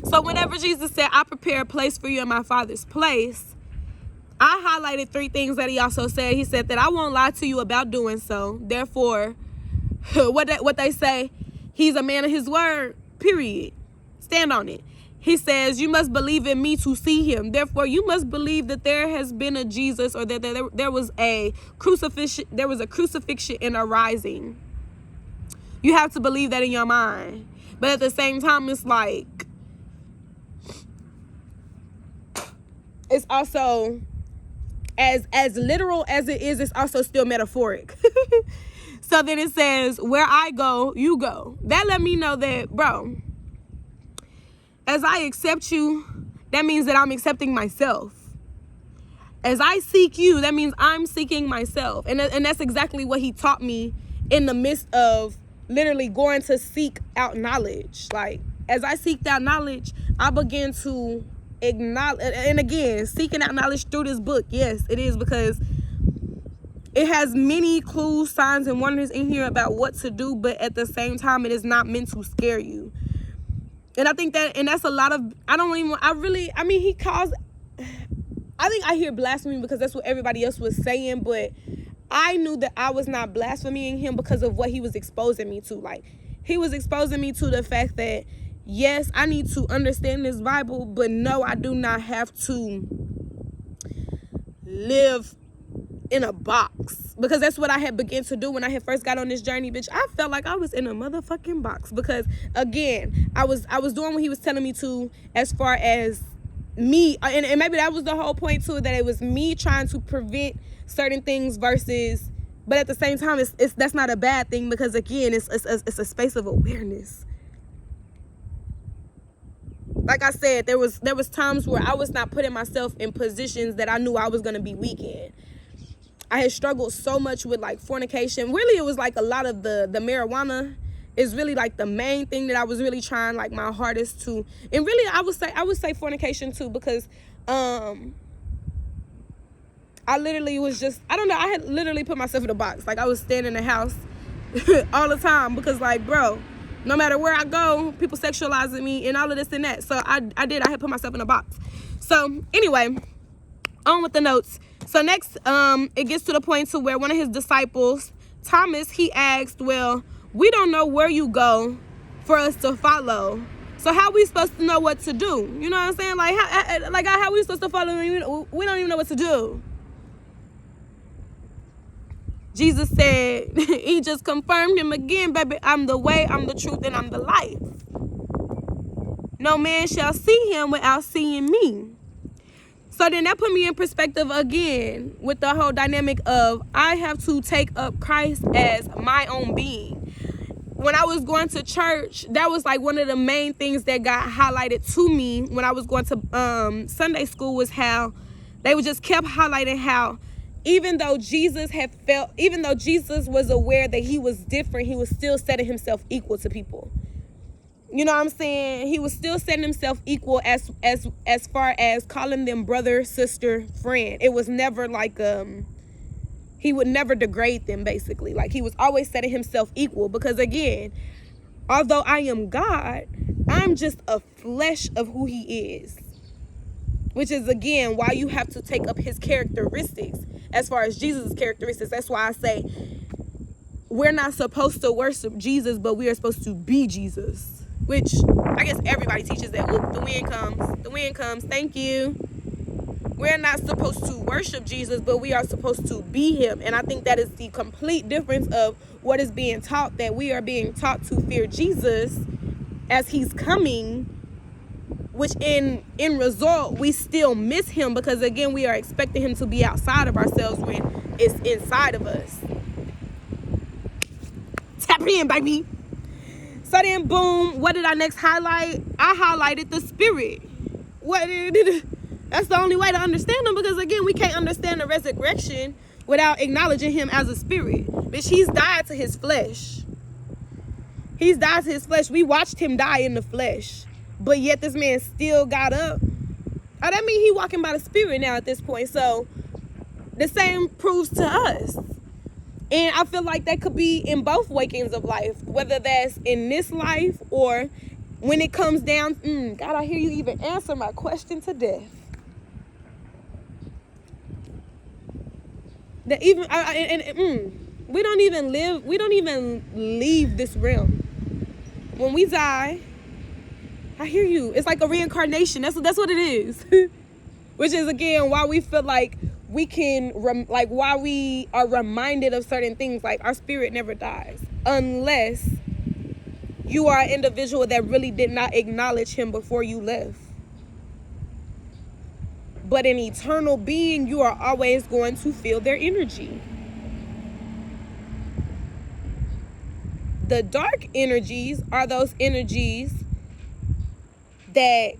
So whenever Jesus said, "I prepare a place for you in my Father's place," I highlighted 3 things that he also said. He said that I won't lie to you about doing so. Therefore, what they say, he's a man of his word, period. Stand on it. He says, you must believe in me to see him. Therefore, you must believe that there has been a Jesus, or that there was a crucifixion, and a rising. You have to believe that in your mind. But at the same time, it's like, it's also, as literal as it is, it's also still metaphoric. So then it says, where I go, you go. That let me know that, bro, as I accept you, that means that I'm accepting myself. As I seek you, that means I'm seeking myself. And that's exactly what he taught me in the midst of literally going to seek out knowledge. Like, as I seeked out knowledge, I began to acknowledge, and again, seeking out knowledge through this book. Yes, it is, because it has many clues, signs, and wonders in here about what to do, but at the same time, it is not meant to scare you. And I think that, and that's a lot of, I think I hear blasphemy because that's what everybody else was saying, but I knew that I was not blaspheming him because of what he was exposing me to. Like, he was exposing me to the fact that, yes, I need to understand this Bible, but no, I do not have to live in a box, because that's what I had begun to do when I had first got on this journey. Bitch, I felt like I was in a motherfucking box, because again, I was doing what he was telling me to, as far as me, and maybe that was the whole point to it, that it was me trying to prevent certain things versus, but at the same time, it's that's not a bad thing, because again, it's a space of awareness. Like I said, there was times where I was not putting myself in positions that I knew I was going to be weak in. I had struggled so much with like fornication. Really, it was like a lot of the marijuana is really like the main thing that I was really trying like my hardest to. And really, I would say fornication too, because I literally was just, I don't know, I had literally put myself in a box. Like, I was staying in the house all the time, because like, bro, no matter where I go, people sexualizing me and all of this and that. So I had put myself in a box. So anyway, on with the notes. So next, it gets to the point to where one of his disciples, Thomas, he asked, well, we don't know where you go for us to follow. So how we supposed to know what to do? You know what I'm saying? Like how we supposed to follow? We don't even know what to do. Jesus said, he just confirmed him again, baby, I'm the way, I'm the truth, and I'm the life. No man shall see him without seeing me. So then that put me in perspective again with the whole dynamic of I have to take up Christ as my own being. When I was going to church, that was like one of the main things that got highlighted to me when I was going to Sunday school, was how they just kept highlighting how even though Jesus was aware that he was different, he was still setting himself equal to people. You know what I'm saying? He was still setting himself equal as far as calling them brother, sister, friend. It was never like he would never degrade them, basically. Like, he was always setting himself equal, because again, although I am God, I'm just a flesh of who he is. Which is again why you have to take up his characteristics as far as Jesus' characteristics. That's why I say we're not supposed to worship Jesus, but we are supposed to be Jesus. Which I guess everybody teaches that. Oop, the wind comes, thank you. We're not supposed to worship Jesus, but we are supposed to be him. And I think that is the complete difference of what is being taught, that we are being taught to fear Jesus as he's coming, which in result, we still miss him, because again, we are expecting him to be outside of ourselves when it's inside of us. Tap in, baby. So then, boom, what did I next highlight? I highlighted the spirit. That's the only way to understand him, because again, we can't understand the resurrection without acknowledging him as a spirit. Bitch, he's died to his flesh. He's died to his flesh. We watched him die in the flesh, but yet this man still got up. Oh, that means he walking by the spirit now at this point. So the same proves to us. And I feel like that could be in both wakings of life, whether that's in this life or when it comes down. God, I hear you even answer my question to death. that even we don't even leave this realm. When we die, I hear you. It's like a reincarnation. That's what it is. Which is, again, why we feel like we can, why we are reminded of certain things. Like, our spirit never dies. Unless you are an individual that really did not acknowledge him before you left. But an eternal being, you are always going to feel their energy. The dark energies are those energies that,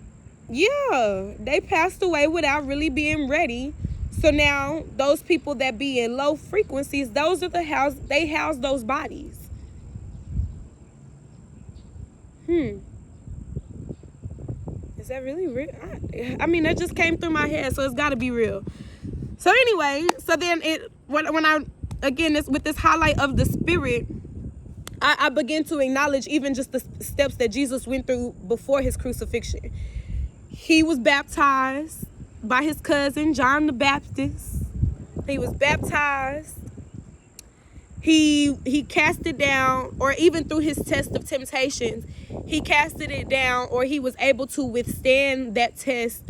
yeah, they passed away without really being ready. So now those people that be in low frequencies, those are they house those bodies. Is that really real? I mean, that just came through my head, so it's got to be real. So anyway, so then when I, again, with this highlight of the spirit, I begin to acknowledge even just the steps that Jesus went through before his crucifixion. He was baptized by his cousin, John the Baptist. He was baptized. He cast it down, or even through his test of temptations, he casted it down, or he was able to withstand that test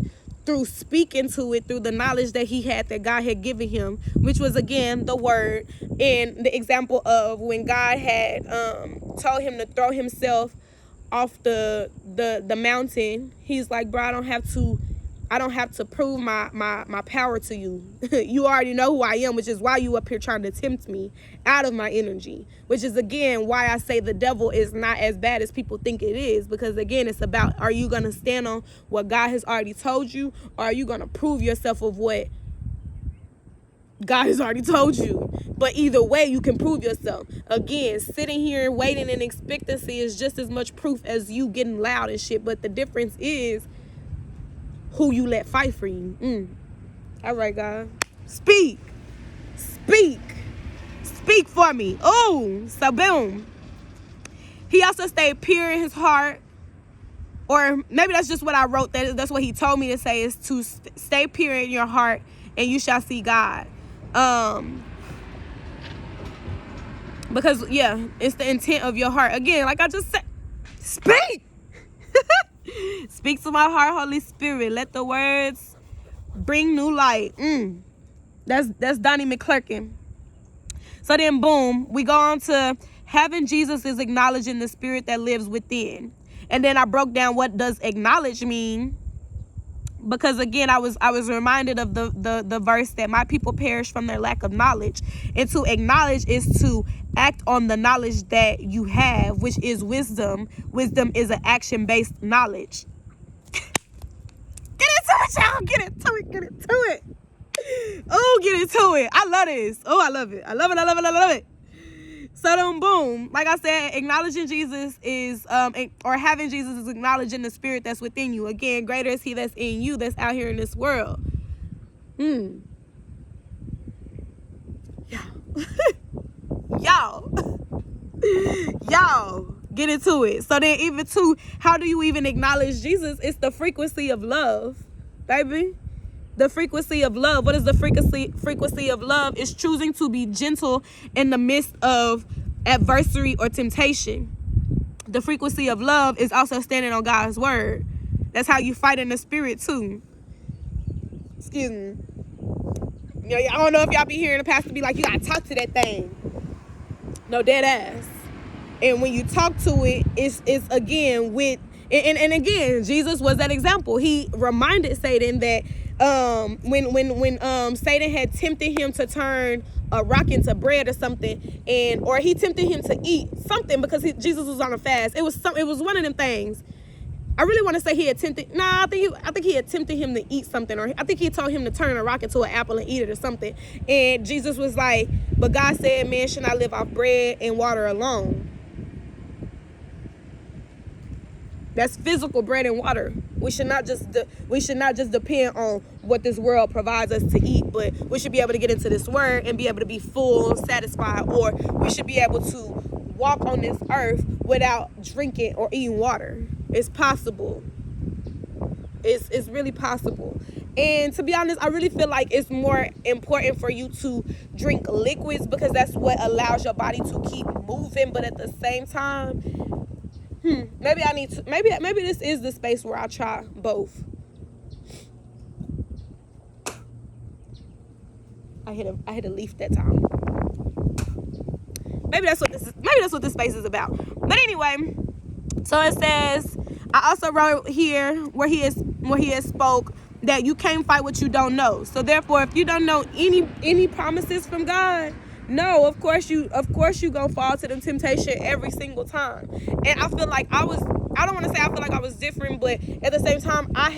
through speaking to it, through the knowledge that he had, that God had given him, which was, again, the word. And the example of when God had told him to throw himself off the mountain, he's like, bro, I don't have to prove my power to you. You already know who I am, which is why you up here trying to tempt me out of my energy, which is, again, why I say the devil is not as bad as people think it is. Because, again, it's about, are you going to stand on what God has already told you, or are you going to prove yourself of what God has already told you? But either way, you can prove yourself. Again, sitting here waiting in expectancy is just as much proof as you getting loud and shit. But the difference is who you let fight for you. All right, God. Speak for me. Oh, so boom. He also stayed pure in his heart. Or maybe that's just what I wrote. That's what he told me to say, is to stay pure in your heart and you shall see God. Because, yeah, it's the intent of your heart. Again, like I just said, speak. Speak to my heart, Holy Spirit. Let the words bring new light. That's Donnie McClurkin. So then, boom, we go on to having Jesus is acknowledging the spirit that lives within. And then I broke down what does acknowledge mean. Because, again, I was reminded of the verse that my people perish from their lack of knowledge. And to acknowledge is to act on the knowledge that you have, which is wisdom. Wisdom is an action-based knowledge. Get into it, y'all. Get into it. Oh, get into it. I love this. Oh, I love it. I love it. So then, boom, like I said, acknowledging Jesus is, or having Jesus is acknowledging the spirit that's within you. Again, greater is he that's in you, that's out here in this world. Y'all, get into it. So then, even too, how do you even acknowledge Jesus? It's the frequency of love, baby. The frequency of love. What is the frequency of love? It's choosing to be gentle in the midst of adversity or temptation. The frequency of love is also standing on God's word. That's how you fight in the spirit too. Excuse me. You know, I don't know if y'all be hearing the pastor be like, you gotta talk to that thing. No, dead ass. And when you talk to it, it's again with, and again, Jesus was that example. He reminded Satan that when Satan had tempted him to turn a rock into bread or something, or he tempted him to eat something because Jesus was on a fast. It was one of them things. I really want to say he attempted. I think he attempted him to eat something, or I think he told him to turn a rock into an apple and eat it or something. And Jesus was like, "But God said, man should not live off bread and water alone." That's physical bread and water. We should not just depend on what this world provides us to eat, but we should be able to get into this word and be able to be full, satisfied, or we should be able to walk on this earth without drinking or eating water. It's possible. It's really possible. And to be honest, I really feel like it's more important for you to drink liquids because that's what allows your body to keep moving. But at the same time, maybe I need to, maybe this is the space where I try both. I hit a leaf that time. Maybe that's what this space is about. But anyway, so it says, I also wrote here where he has spoke that you can't fight what you don't know. So therefore, if you don't know any promises from God, no, of course you gonna fall to the temptation every single time. And I feel like I don't want to say I feel like I was different, but at the same time, I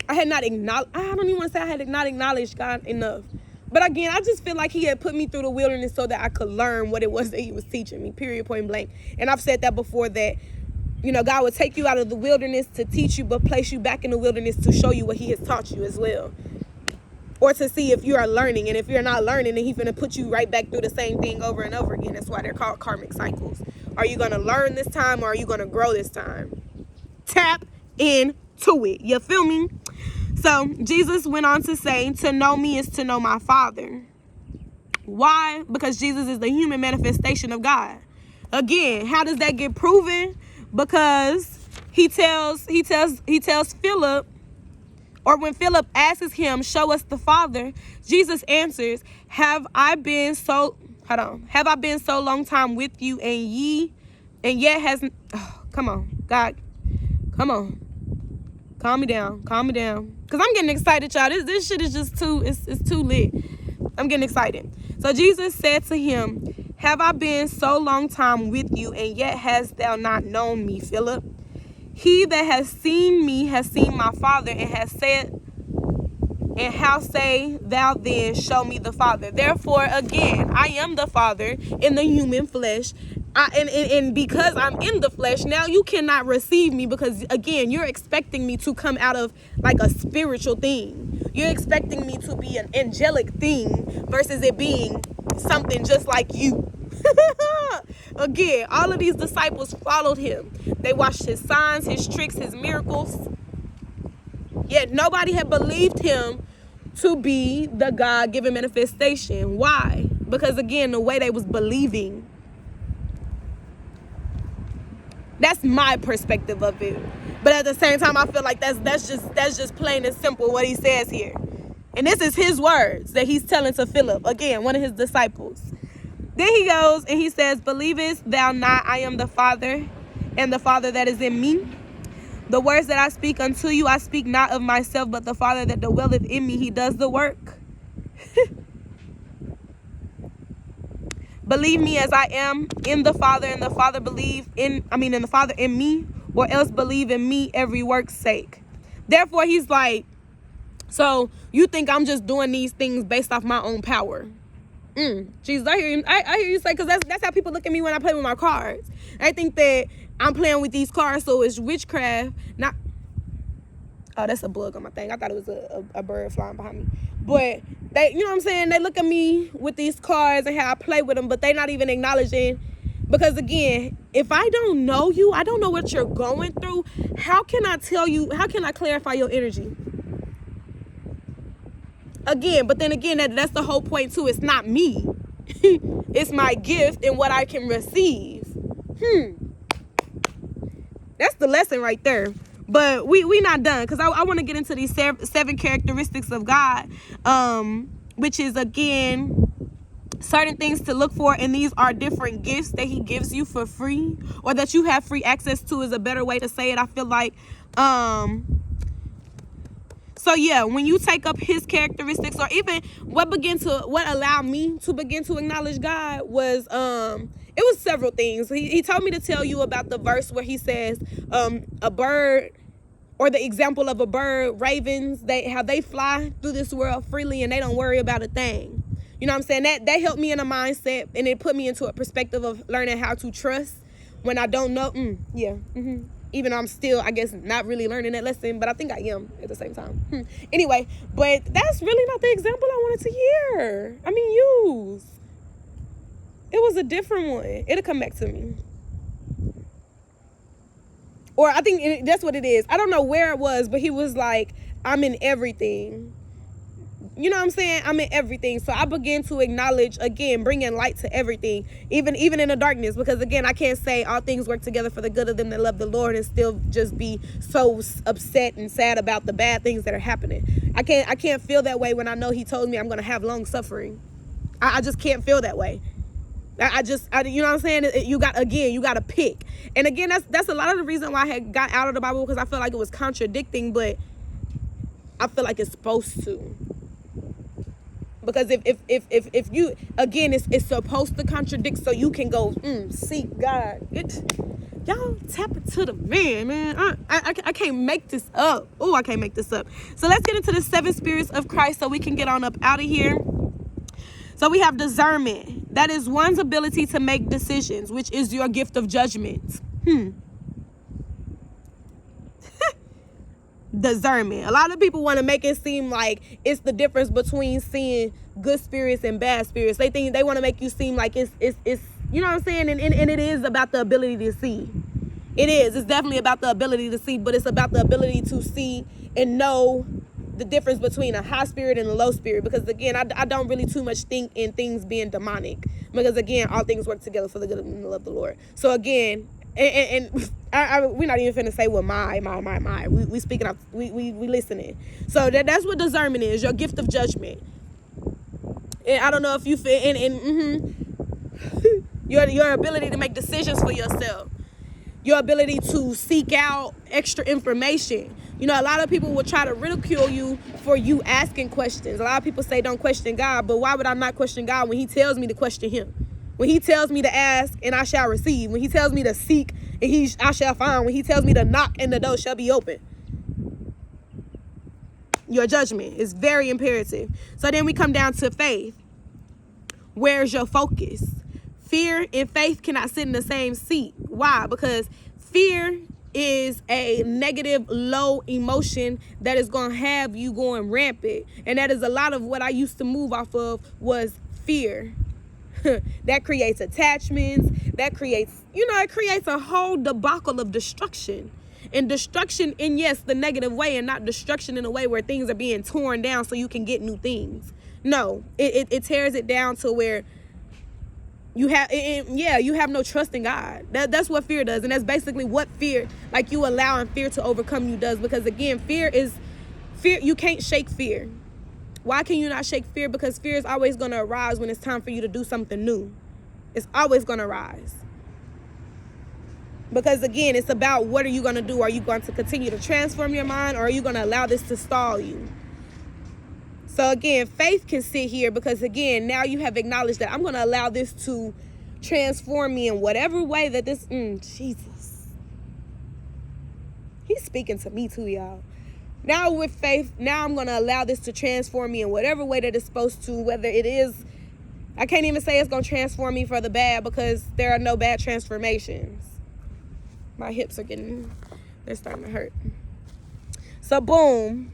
don't even want to say I had not acknowledged God enough. But again, I just feel like he had put me through the wilderness so that I could learn what it was that he was teaching me, period, point blank. And I've said that before, that, you know, God would take you out of the wilderness to teach you, but place you back in the wilderness to show you what he has taught you as well. Or to see if you are learning. And if you're not learning, then he's going to put you right back through the same thing over and over again. That's why they're called karmic cycles. Are you going to learn this time, or are you going to grow this time? Tap into it. You feel me? So Jesus went on to say, to know me is to know my Father. Why? Because Jesus is the human manifestation of God. Again, how does that get proven? Because he tells Philip, or when Philip asks him, show us the Father, Jesus answers, have I been so long time with you, and yet has, come on, God, come on. Calm me down. Because I'm getting excited, y'all. This shit is just it's too lit. I'm getting excited. So Jesus said to him, have I been so long time with you, and yet hast thou not known me, Philip? He that has seen me has seen my Father, and has said, and how say thou then, show me the Father? Therefore, again, I am the Father in the human flesh. And because I'm in the flesh, now you cannot receive me, because again, you're expecting me to come out of like a spiritual thing. You're expecting me to be an angelic thing versus it being something just like you. Again, all of these disciples followed him. They watched his signs, his tricks, his miracles. Yet nobody had believed him to be the God-given manifestation. Why? Because again, the way they was believing. That's my perspective of it. But at the same time, I feel like that's just plain and simple what he says here. And this is his words that he's telling to Philip, again, one of his disciples. Then he goes and he says, believest thou not I am the Father, and the Father that is in me? The words that I speak unto you, I speak not of myself, but the Father that dwelleth in me, he does the work. Believe me as I am in the Father, and the Father and the Father in me, or else believe in me every work's sake. Therefore, he's like, so you think I'm just doing these things based off my own power? Jesus, I hear you say, because that's how people look at me when I play with my cards. I think that I'm playing with these cards, so it's witchcraft. Not, oh, that's a bug on my thing. I thought it was a bird flying behind me. But they, you know what I'm saying? They look at me with these cards and how I play with them, but they not even acknowledging. Because again, if I don't know you, I don't know what you're going through. How can I tell you? How can I clarify your energy? Again, but then again, that's the whole point too. It's not me. It's my gift and what I can receive. That's the lesson right there. But we not done, because I want to get into these seven characteristics of God, which is, again, certain things to look for. And these are different gifts that he gives you for free, or that you have free access to, is a better way to say it, I feel like. So yeah, when you take up his characteristics, or even what allowed me to begin to acknowledge God was, it was several things. He told me to tell you about the verse where he says, a bird, or the example of a bird, ravens, how they fly through this world freely and they don't worry about a thing. You know what I'm saying? That helped me in a mindset, and it put me into a perspective of learning how to trust when I don't know. Even though I'm still, I guess, not really learning that lesson, but I think I am at the same time. Anyway, but that's really not the example I wanted to hear. Use. It was a different one. It'll come back to me. or I think that's what it is. I don't know where it was, but he was like, I'm in everything. You know what I'm saying? I'm in everything. So I began to acknowledge, again, bringing light to everything, even in the darkness, because again, I can't say all things work together for the good of them that love the Lord and still just be so upset and sad about the bad things that are happening. I can't feel that way when I know he told me I'm going to have long suffering. I just can't feel that way. You know what I'm saying? You got to pick. And again, that's a lot of the reason why I had got out of the Bible, because I felt like it was contradicting, but I feel like it's supposed to. Because if you, again, it's supposed to contradict so you can go, seek God. Y'all tap into the man. I can't make this up. Oh, I can't make this up. So let's get into the 7 spirits of Christ so we can get on up out of here. So we have discernment. That is one's ability to make decisions, which is your gift of judgment. Discernment. A lot of people want to make it seem like it's the difference between seeing good spirits and bad spirits. They want to make you seem like it's you know what I'm saying? And it is about the ability to see. It is. It's definitely about the ability to see, but it's about the ability to see and know the difference between a high spirit and a low spirit. Because again, I don't really too much think in things being demonic, because again, all things work together for the good of them that love the Lord. So again, and we're not even finna say what my. We speaking up. We listening. So that's what discernment is. Your gift of judgment. And I don't know if you feel your ability to make decisions for yourself. Your ability to seek out extra information. You know, a lot of people will try to ridicule you for you asking questions. A lot of people say don't question God, but why would I not question God when he tells me to question him? When he tells me to ask and I shall receive. When he tells me to seek and I shall find. When he tells me to knock and the door shall be open. Your judgment is very imperative. So then we come down to faith. Where's your focus? Fear and faith cannot sit in the same seat. Why? Because fear is a negative, low emotion that is going to have you going rampant. And that is a lot of what I used to move off of was fear. That creates attachments. That creates, it creates a whole debacle of destruction. And destruction in, yes, the negative way, and not destruction in a way where things are being torn down so you can get new things. No, it tears it down to where you have no trust in God. That's what fear does. And that's basically what fear, like you allowing fear to overcome you does. Because again, fear, you can't shake fear. Why can you not shake fear? Because fear is always going to arise when it's time for you to do something new. It's always going to rise. Because again, it's about what are you going to do? Are you going to continue to transform your mind, or are you going to allow this to stall you? So again, faith can sit here because again, now you have acknowledged that I'm going to allow this to transform me in whatever way that this, Jesus. He's speaking to me too, y'all. Now with faith, now I'm going to allow this to transform me in whatever way that it's supposed to, whether it is, I can't even say it's going to transform me for the bad because there are no bad transformations. My hips they're starting to hurt. So boom,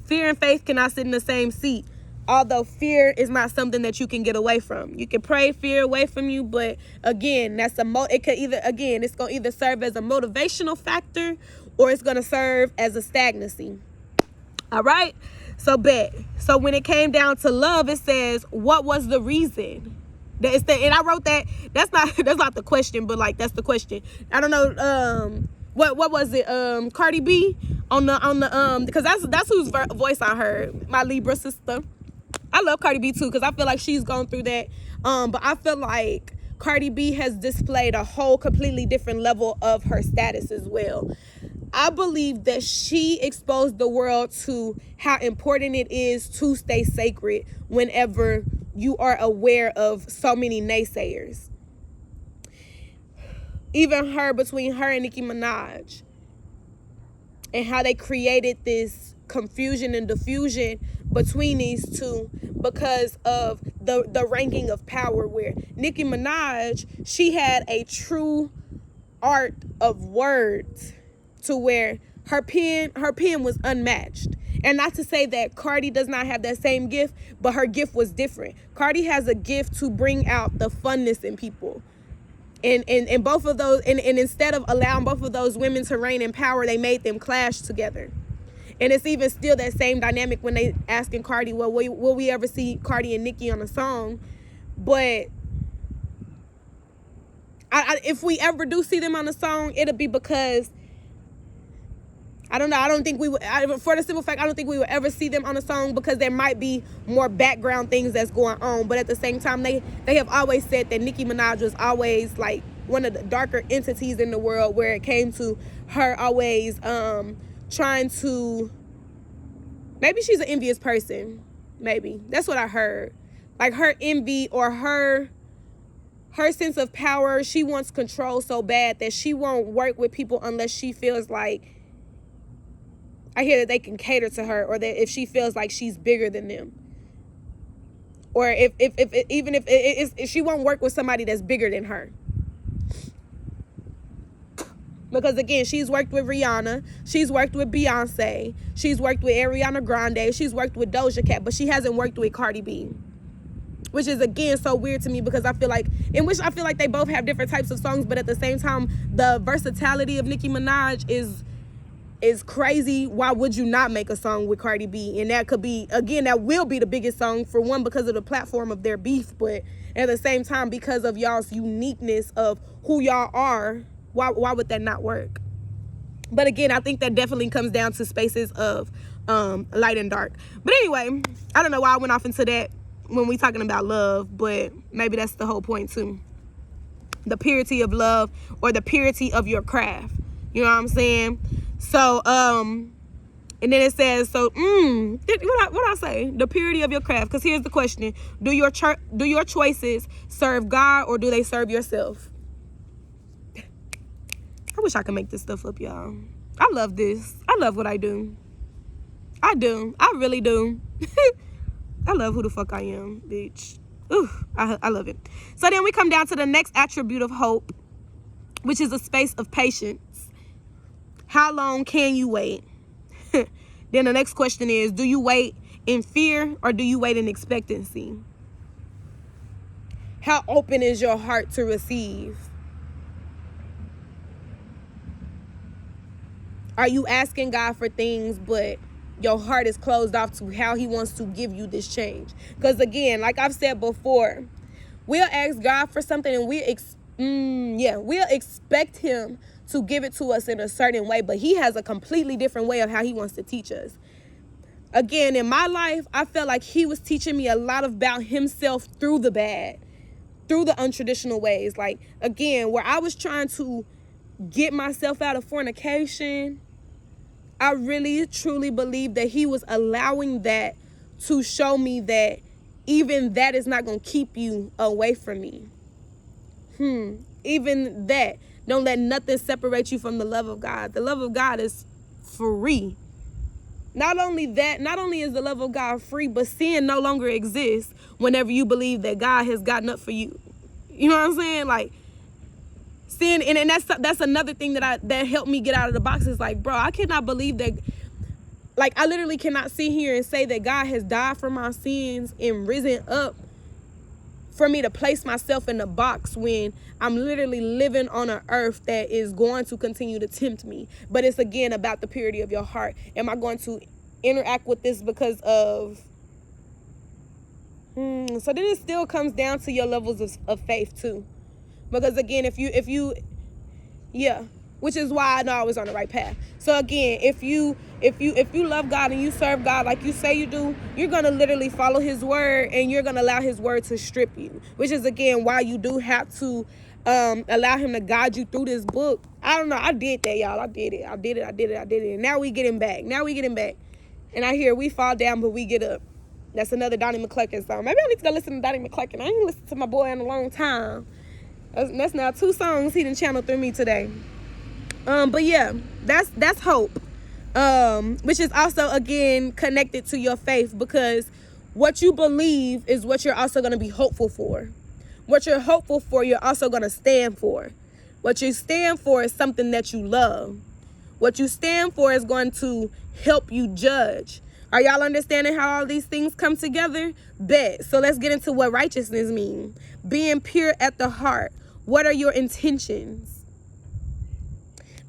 fear and faith cannot sit in the same seat. Although fear is not something that you can get away from. You can pray fear away from you, but again, it's going to either serve as a motivational factor or it's going to serve as a stagnancy. All right? So bet. So when it came down to love, it says, what was the reason? And I wrote that. That's not the question, but like that's the question. I don't know. What was it? Cardi B on the because that's whose voice I heard. My Libra sister. I love Cardi B too because I feel like she's gone through that. But I feel like Cardi B has displayed a whole completely different level of her status as well. I believe that she exposed the world to how important it is to stay sacred whenever you are aware of so many naysayers. Even between her and Nicki Minaj, and how they created this confusion and diffusion between these two because of the ranking of power, where Nicki Minaj, she had a true art of words to where her pen was unmatched. And not to say that Cardi does not have that same gift, but her gift was different. Cardi has a gift to bring out the funness in people. And both of those, and instead of allowing both of those women to reign in power, they made them clash together. And it's even still that same dynamic when they asking Cardi, well, will we ever see Cardi and Nicki on a song? But if we ever do see them on a song, it'll be because, I don't know, I don't think we would, for the simple fact, I don't think we would ever see them on a song, because there might be more background things that's going on. But at the same time, they have always said that Nicki Minaj was always like one of the darker entities in the world, where it came to her always trying to, maybe she's an envious person, maybe that's what I heard, like her envy or her sense of power. She wants control so bad that she won't work with people unless she feels like, I hear that they can cater to her, or that if she feels like she's bigger than them, or if she won't work with somebody that's bigger than her. Because again, she's worked with Rihanna, she's worked with Beyonce, she's worked with Ariana Grande, she's worked with Doja Cat, but she hasn't worked with Cardi B. Which is, again, so weird to me, because I feel like they both have different types of songs, but at the same time, the versatility of Nicki Minaj is crazy. Why would you not make a song with Cardi B? And that could be, again, that will be the biggest song, for one, because of the platform of their beef, but at the same time, because of y'all's uniqueness of who y'all are, why would that not work? But again, I think that definitely comes down to spaces of light and dark. But anyway, I don't know why I went off into that when we talking about love, but maybe that's the whole point too. The purity of love, or the purity of your craft. You know what I'm saying? So, and then it says, so, what I say? The purity of your craft. Because here's the question: do your choices serve God, or do they serve yourself? I wish I could make this stuff up, y'all. I love this. I love what I do. I do. I really do. I love who the fuck I am, bitch. Ooh, I love it. So then we come down to the next attribute of hope, which is a space of patience. How long can you wait? Then the next question is, do you wait in fear, or do you wait in expectancy? How open is your heart to receive? Are you asking God for things, but your heart is closed off to how he wants to give you this change? Because again, like I've said before, we'll ask God for something, and we'll expect him to give it to us in a certain way, but he has a completely different way of how he wants to teach us. Again, in my life, I felt like he was teaching me a lot about himself through the bad, through the untraditional ways. Like, again, where I was trying to get myself out of fornication, I really, truly believe that he was allowing that to show me that even that is not going to keep you away from me. Even that. Don't let nothing separate you from the love of God. The love of God is free. Not only that, not only is the love of God free, but sin no longer exists whenever you believe that God has gotten up for you. You know what I'm saying? Like, sin, and that's another thing that helped me get out of the box. Is like, bro, I cannot believe that. Like, I literally cannot sit here and say that God has died for my sins and risen up for me to place myself in the box when I'm literally living on an earth that is going to continue to tempt me. But it's, again, about the purity of your heart. Am I going to interact with this because of... So then it still comes down to your levels of faith too. Because again, if you which is why I know I was on the right path. So again, if you love God and you serve God like you say you do, you're going to literally follow his word, and you're going to allow his word to strip you, which is, again, why you do have to allow him to guide you through this book. I don't know. I did that, y'all. I did it. And now we getting back. And I hear we fall down, but we get up. That's another Donnie McClurkin song. Maybe I need to go listen to Donnie McClurkin. I ain't listened to my boy in a long time. That's now 2 songs he done channeled through me today. But yeah, that's hope. Which is also, again, connected to your faith, because what you believe is what you're also going to be hopeful for. What you're hopeful for, you're also going to stand for. What you stand for is something that you love. What you stand for is going to help you judge. Are y'all understanding how all these things come together? Bet. So let's get into what righteousness means. Being pure at the heart, What are your intentions?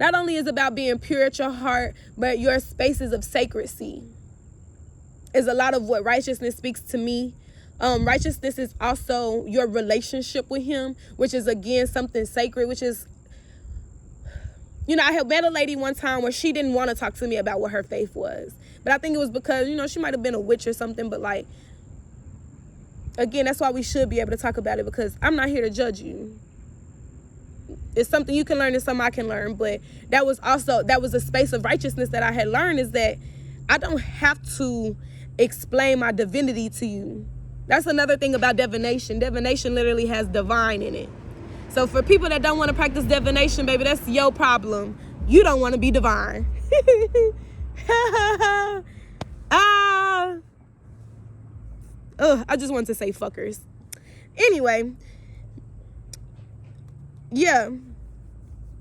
Not only is it about being pure at your heart, but your spaces of sacredcy is a lot of what righteousness speaks to me. Righteousness is also your relationship with him, which is, again, something sacred, which is, I had met a lady one time where she didn't want to talk to me about what her faith was. But I think it was because, she might have been a witch or something. But, again, that's why we should be able to talk about it, because I'm not here to judge you. It's something you can learn and something I can learn. But that was a space of righteousness that I had learned, is that I don't have to explain my divinity to you. That's another thing about divination. Divination literally has divine in it. So for people that don't want to practice divination, baby, that's your problem. You don't want to be divine. I just wanted to say fuckers. Anyway, yeah.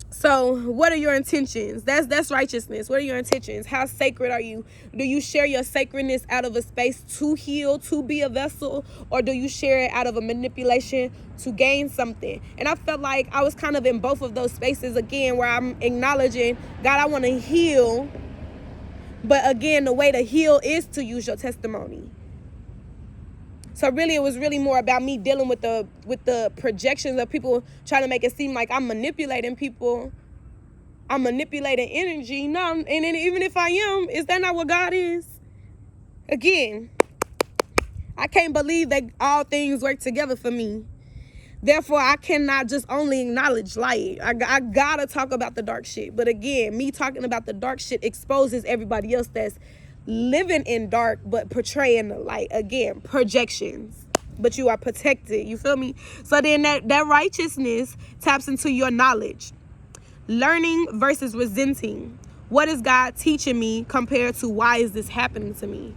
So what are your intentions? That's righteousness. What are your intentions? How sacred are you? Do you share your sacredness out of a space to heal, to be a vessel? Or do you share it out of a manipulation to gain something? And I felt like I was kind of in both of those spaces, again, where I'm acknowledging, God, I want to heal. But again, the way to heal is to use your testimony. So really, it was really more about me dealing with the projections of people trying to make it seem like I'm manipulating people. I'm manipulating energy. No, and then even if I am, is that not what God is? Again, I can't believe that all things work together for me. Therefore, I cannot just only acknowledge light. I gotta talk about the dark shit. But again, me talking about the dark shit exposes everybody else that's living in dark but portraying the light. Again, projections, but you are protected. You feel me? So then that righteousness taps into your knowledge. Learning versus resenting. What is God teaching me compared to why is this happening to me?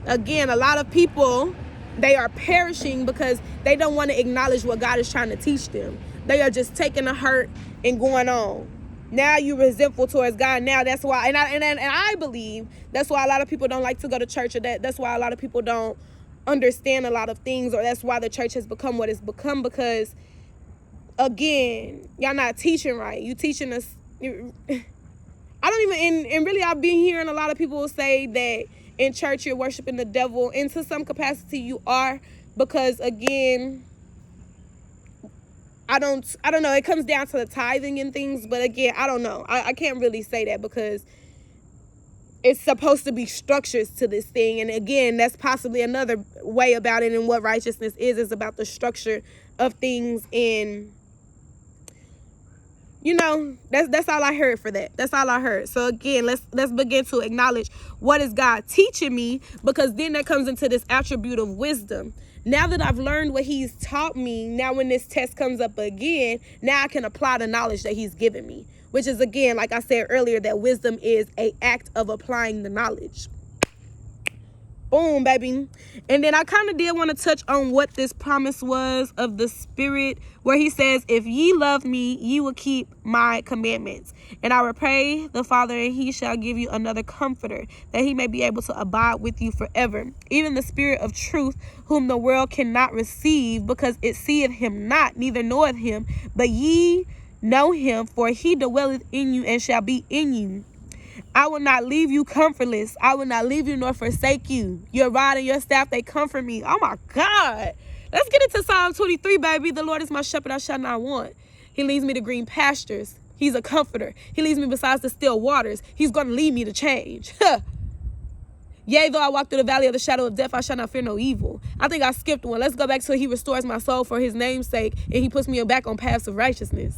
Again, a lot of people, they are perishing because they don't want to acknowledge what God is trying to teach them. They are just taking the hurt and going on. Now you're resentful towards God. Now that's why, and I believe that's why a lot of people don't like to go to church, or that's why a lot of people don't understand a lot of things, or that's why the church has become what it's become, because, again, y'all not teaching right. You teaching us. I don't even, and really I've been hearing a lot of people say that in church you're worshiping the devil, and to some capacity you are, because, again, I don't know. It comes down to the tithing and things. But again, I don't know. I can't really say that, because it's supposed to be structures to this thing. And again, that's possibly another way about it. And what righteousness is about the structure of things. And, that's all I heard for that. That's all I heard. So again, let's begin to acknowledge, what is God teaching me? Because then that comes into this attribute of wisdom. Now that I've learned what he's taught me, now when this test comes up again, now I can apply the knowledge that he's given me. Which is, again, like I said earlier, that wisdom is an act of applying the knowledge. Boom, baby. And then I kind of did want to touch on what this promise was of the Spirit, where he says, if ye love me, ye will keep my commandments. And I will pray the Father, and he shall give you another comforter, that he may be able to abide with you forever. Even the Spirit of truth, whom the world cannot receive, because it seeth him not, neither knoweth him. But ye know him, for he dwelleth in you and shall be in you. I will not leave you comfortless. I will not leave you nor forsake you. Your rod and your staff, they comfort me. Oh my God. Let's get into Psalm 23, baby. The Lord is my shepherd, I shall not want. He leads me to green pastures. He's a comforter. He leads me beside the still waters. He's going to lead me to change. Yea, though I walk through the valley of the shadow of death, I shall not fear no evil. I think I skipped one. Let's go back to he restores my soul for his name's sake, and he puts me back on paths of righteousness.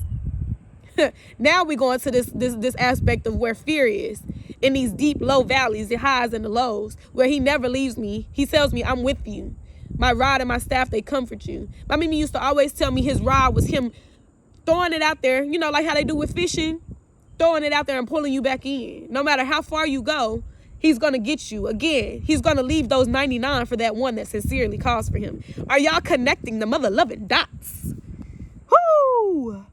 Now we go into this aspect of where fear is, in these deep low valleys, the highs and the lows, where he never leaves me. He tells me, I'm with you. My rod and my staff, they comfort you. My mama used to always tell me his rod was him throwing it out there, like how they do with fishing, throwing it out there and pulling you back in. No matter how far you go, he's going to get you. Again, he's going to leave those 99 for that one that sincerely calls for him. Are y'all connecting the mother-loving dots? Whoo!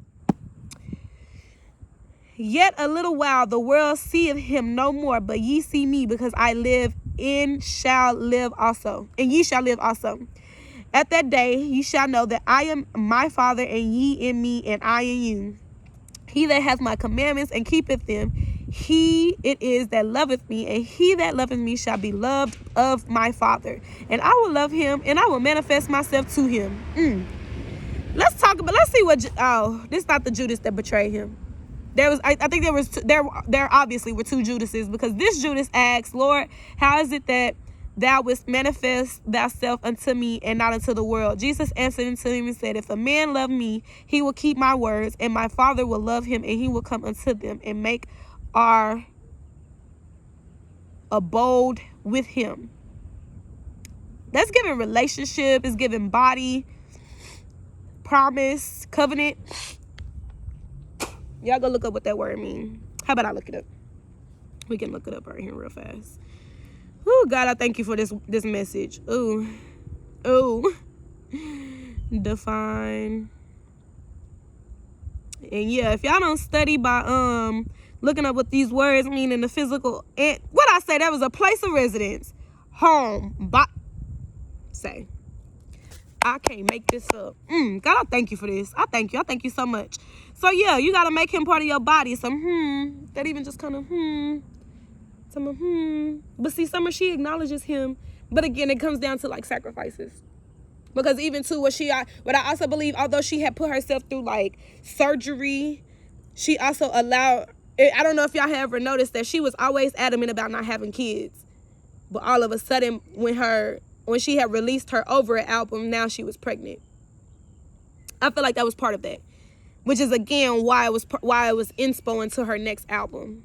Yet a little while the world seeth him no more, but ye see me, because I live and shall live also. And ye shall live also. At that day ye shall know that I am my Father, and ye in me, and I in you. He that hath my commandments and keepeth them, he it is that loveth me, and he that loveth me shall be loved of my Father, and I will love him, and I will manifest myself to him. Let's see what. This is not the Judas that betrayed him. I think there obviously were two Judases, because this Judas asked, Lord, how is it that thou wouldst manifest thyself unto me and not unto the world? Jesus answered unto him and said, if a man love me, he will keep my words, and my Father will love him, and he will come unto them and make our abode with him. That's giving relationship, is giving body, promise, covenant. Y'all go look up what that word means. How about I look it up? We can look it up right here real fast. Oh, God, I thank you for this message. Oh, define. And yeah, if y'all don't study by looking up what these words mean in the physical, and what I say, that was a place of residence, home, say. I can't make this up. God, I thank you for this. I thank you so much. So yeah, you gotta make him part of your body. Some that even just kind of But see, Summer, she acknowledges him. But again, it comes down to like sacrifices. Because even too, what I also believe, although she had put herself through like surgery, she also allowed, I don't know if y'all have ever noticed that she was always adamant about not having kids. But all of a sudden, when she had released her Over It album, now she was pregnant. I feel like that was part of that. Which is, again, why it was inspo into her next album.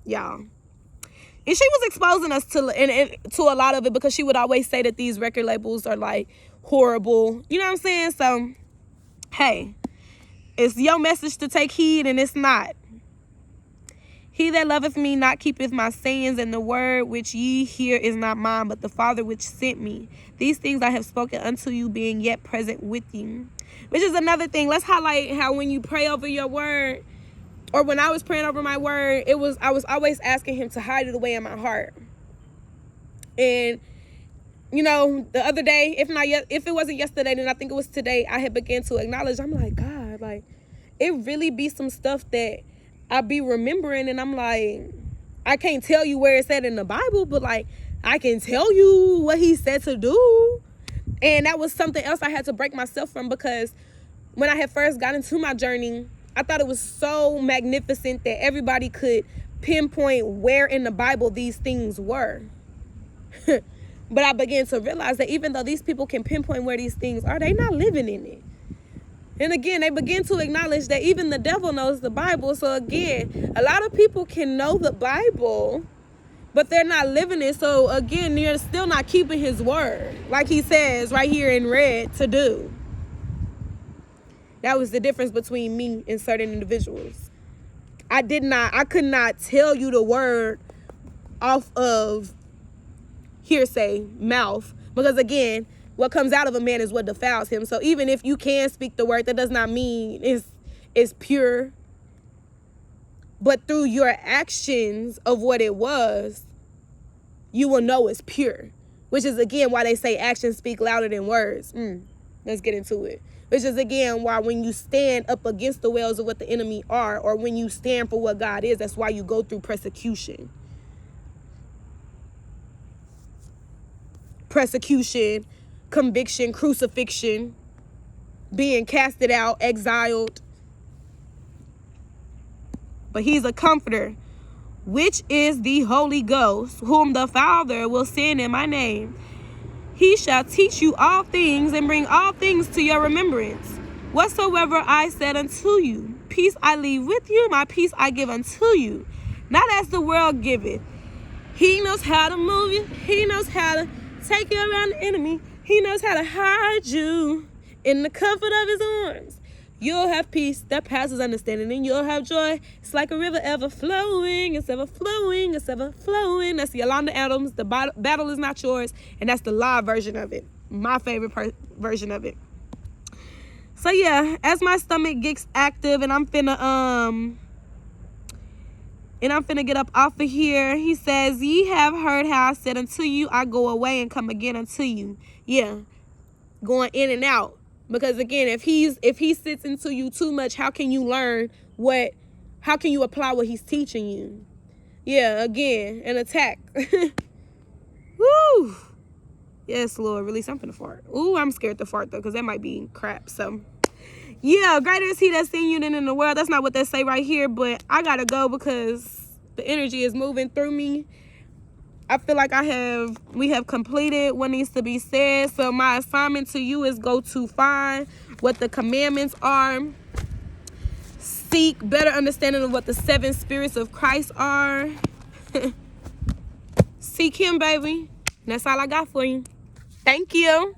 Y'all. And she was exposing us to a lot of it, because she would always say that these record labels are, like, horrible. You know what I'm saying? So, hey, it's your message to take heed, and it's not. He that loveth me not keepeth my sayings, and the word which ye hear is not mine, but the Father which sent me. These things I have spoken unto you, being yet present with you. Which is another thing. Let's highlight how when you pray over your word, or when I was praying over my word, I was always asking him to hide it away in my heart. And, you know, the other day, if it wasn't yesterday, then I think it was today, I had begun to acknowledge, I'm like, God, like, it really be some stuff that I be remembering, and I'm like, I can't tell you where it's at in the Bible, but like, I can tell you what he said to do. And that was something else I had to break myself from, because when I had first got into my journey, I thought it was so magnificent that everybody could pinpoint where in the Bible these things were. But I began to realize that even though these people can pinpoint where these things are, they not living in it. And again, they begin to acknowledge that even the devil knows the Bible. So again, a lot of people can know the Bible, but they're not living it. So again, you're still not keeping his word, like he says right here in red, to do. That was the difference between me and certain individuals. I could not tell you the word off of hearsay mouth, because again, what comes out of a man is what defiles him. So even if you can speak the word, that does not mean it's pure. But through your actions of what it was, you will know it's pure. Which is, again, why they say actions speak louder than words. Let's get into it. Which is, again, why when you stand up against the wells of what the enemy are, or when you stand for what God is, that's why you go through persecution. Persecution, conviction, crucifixion, being casted out, exiled. But he's a comforter, which is the Holy Ghost, whom the Father will send in my name. He shall teach you all things, and bring all things to your remembrance, whatsoever I said unto you. Peace I leave with you, my peace I give unto you, not as the world giveth. He knows how to move you. He knows how to take you around the enemy. He knows how to hide you in the comfort of his arms. You'll have peace that passes understanding, and you'll have joy. It's like a river ever flowing. It's ever flowing. It's ever flowing. That's Yolanda Adams. The battle is not yours. And that's the live version of it. My favorite version of it. So yeah, as my stomach gets active, and I'm finna get up off of here. He says, ye have heard how I said unto you, I go away and come again unto you. Yeah. going in and out. Because again, if he sits into you too much, how can you how can you apply what he's teaching you? Yeah, again, an attack. Woo! Yes, Lord, release something to fart. Ooh, I'm scared to fart though, because that might be crap. So yeah, greater is he that's in you than in the world. That's not what they say right here, but I gotta go because the energy is moving through me. I feel like we have completed what needs to be said. So my assignment to you is go to find what the commandments are. Seek better understanding of what the 7 spirits of Christ are. Seek him, baby. That's all I got for you. Thank you.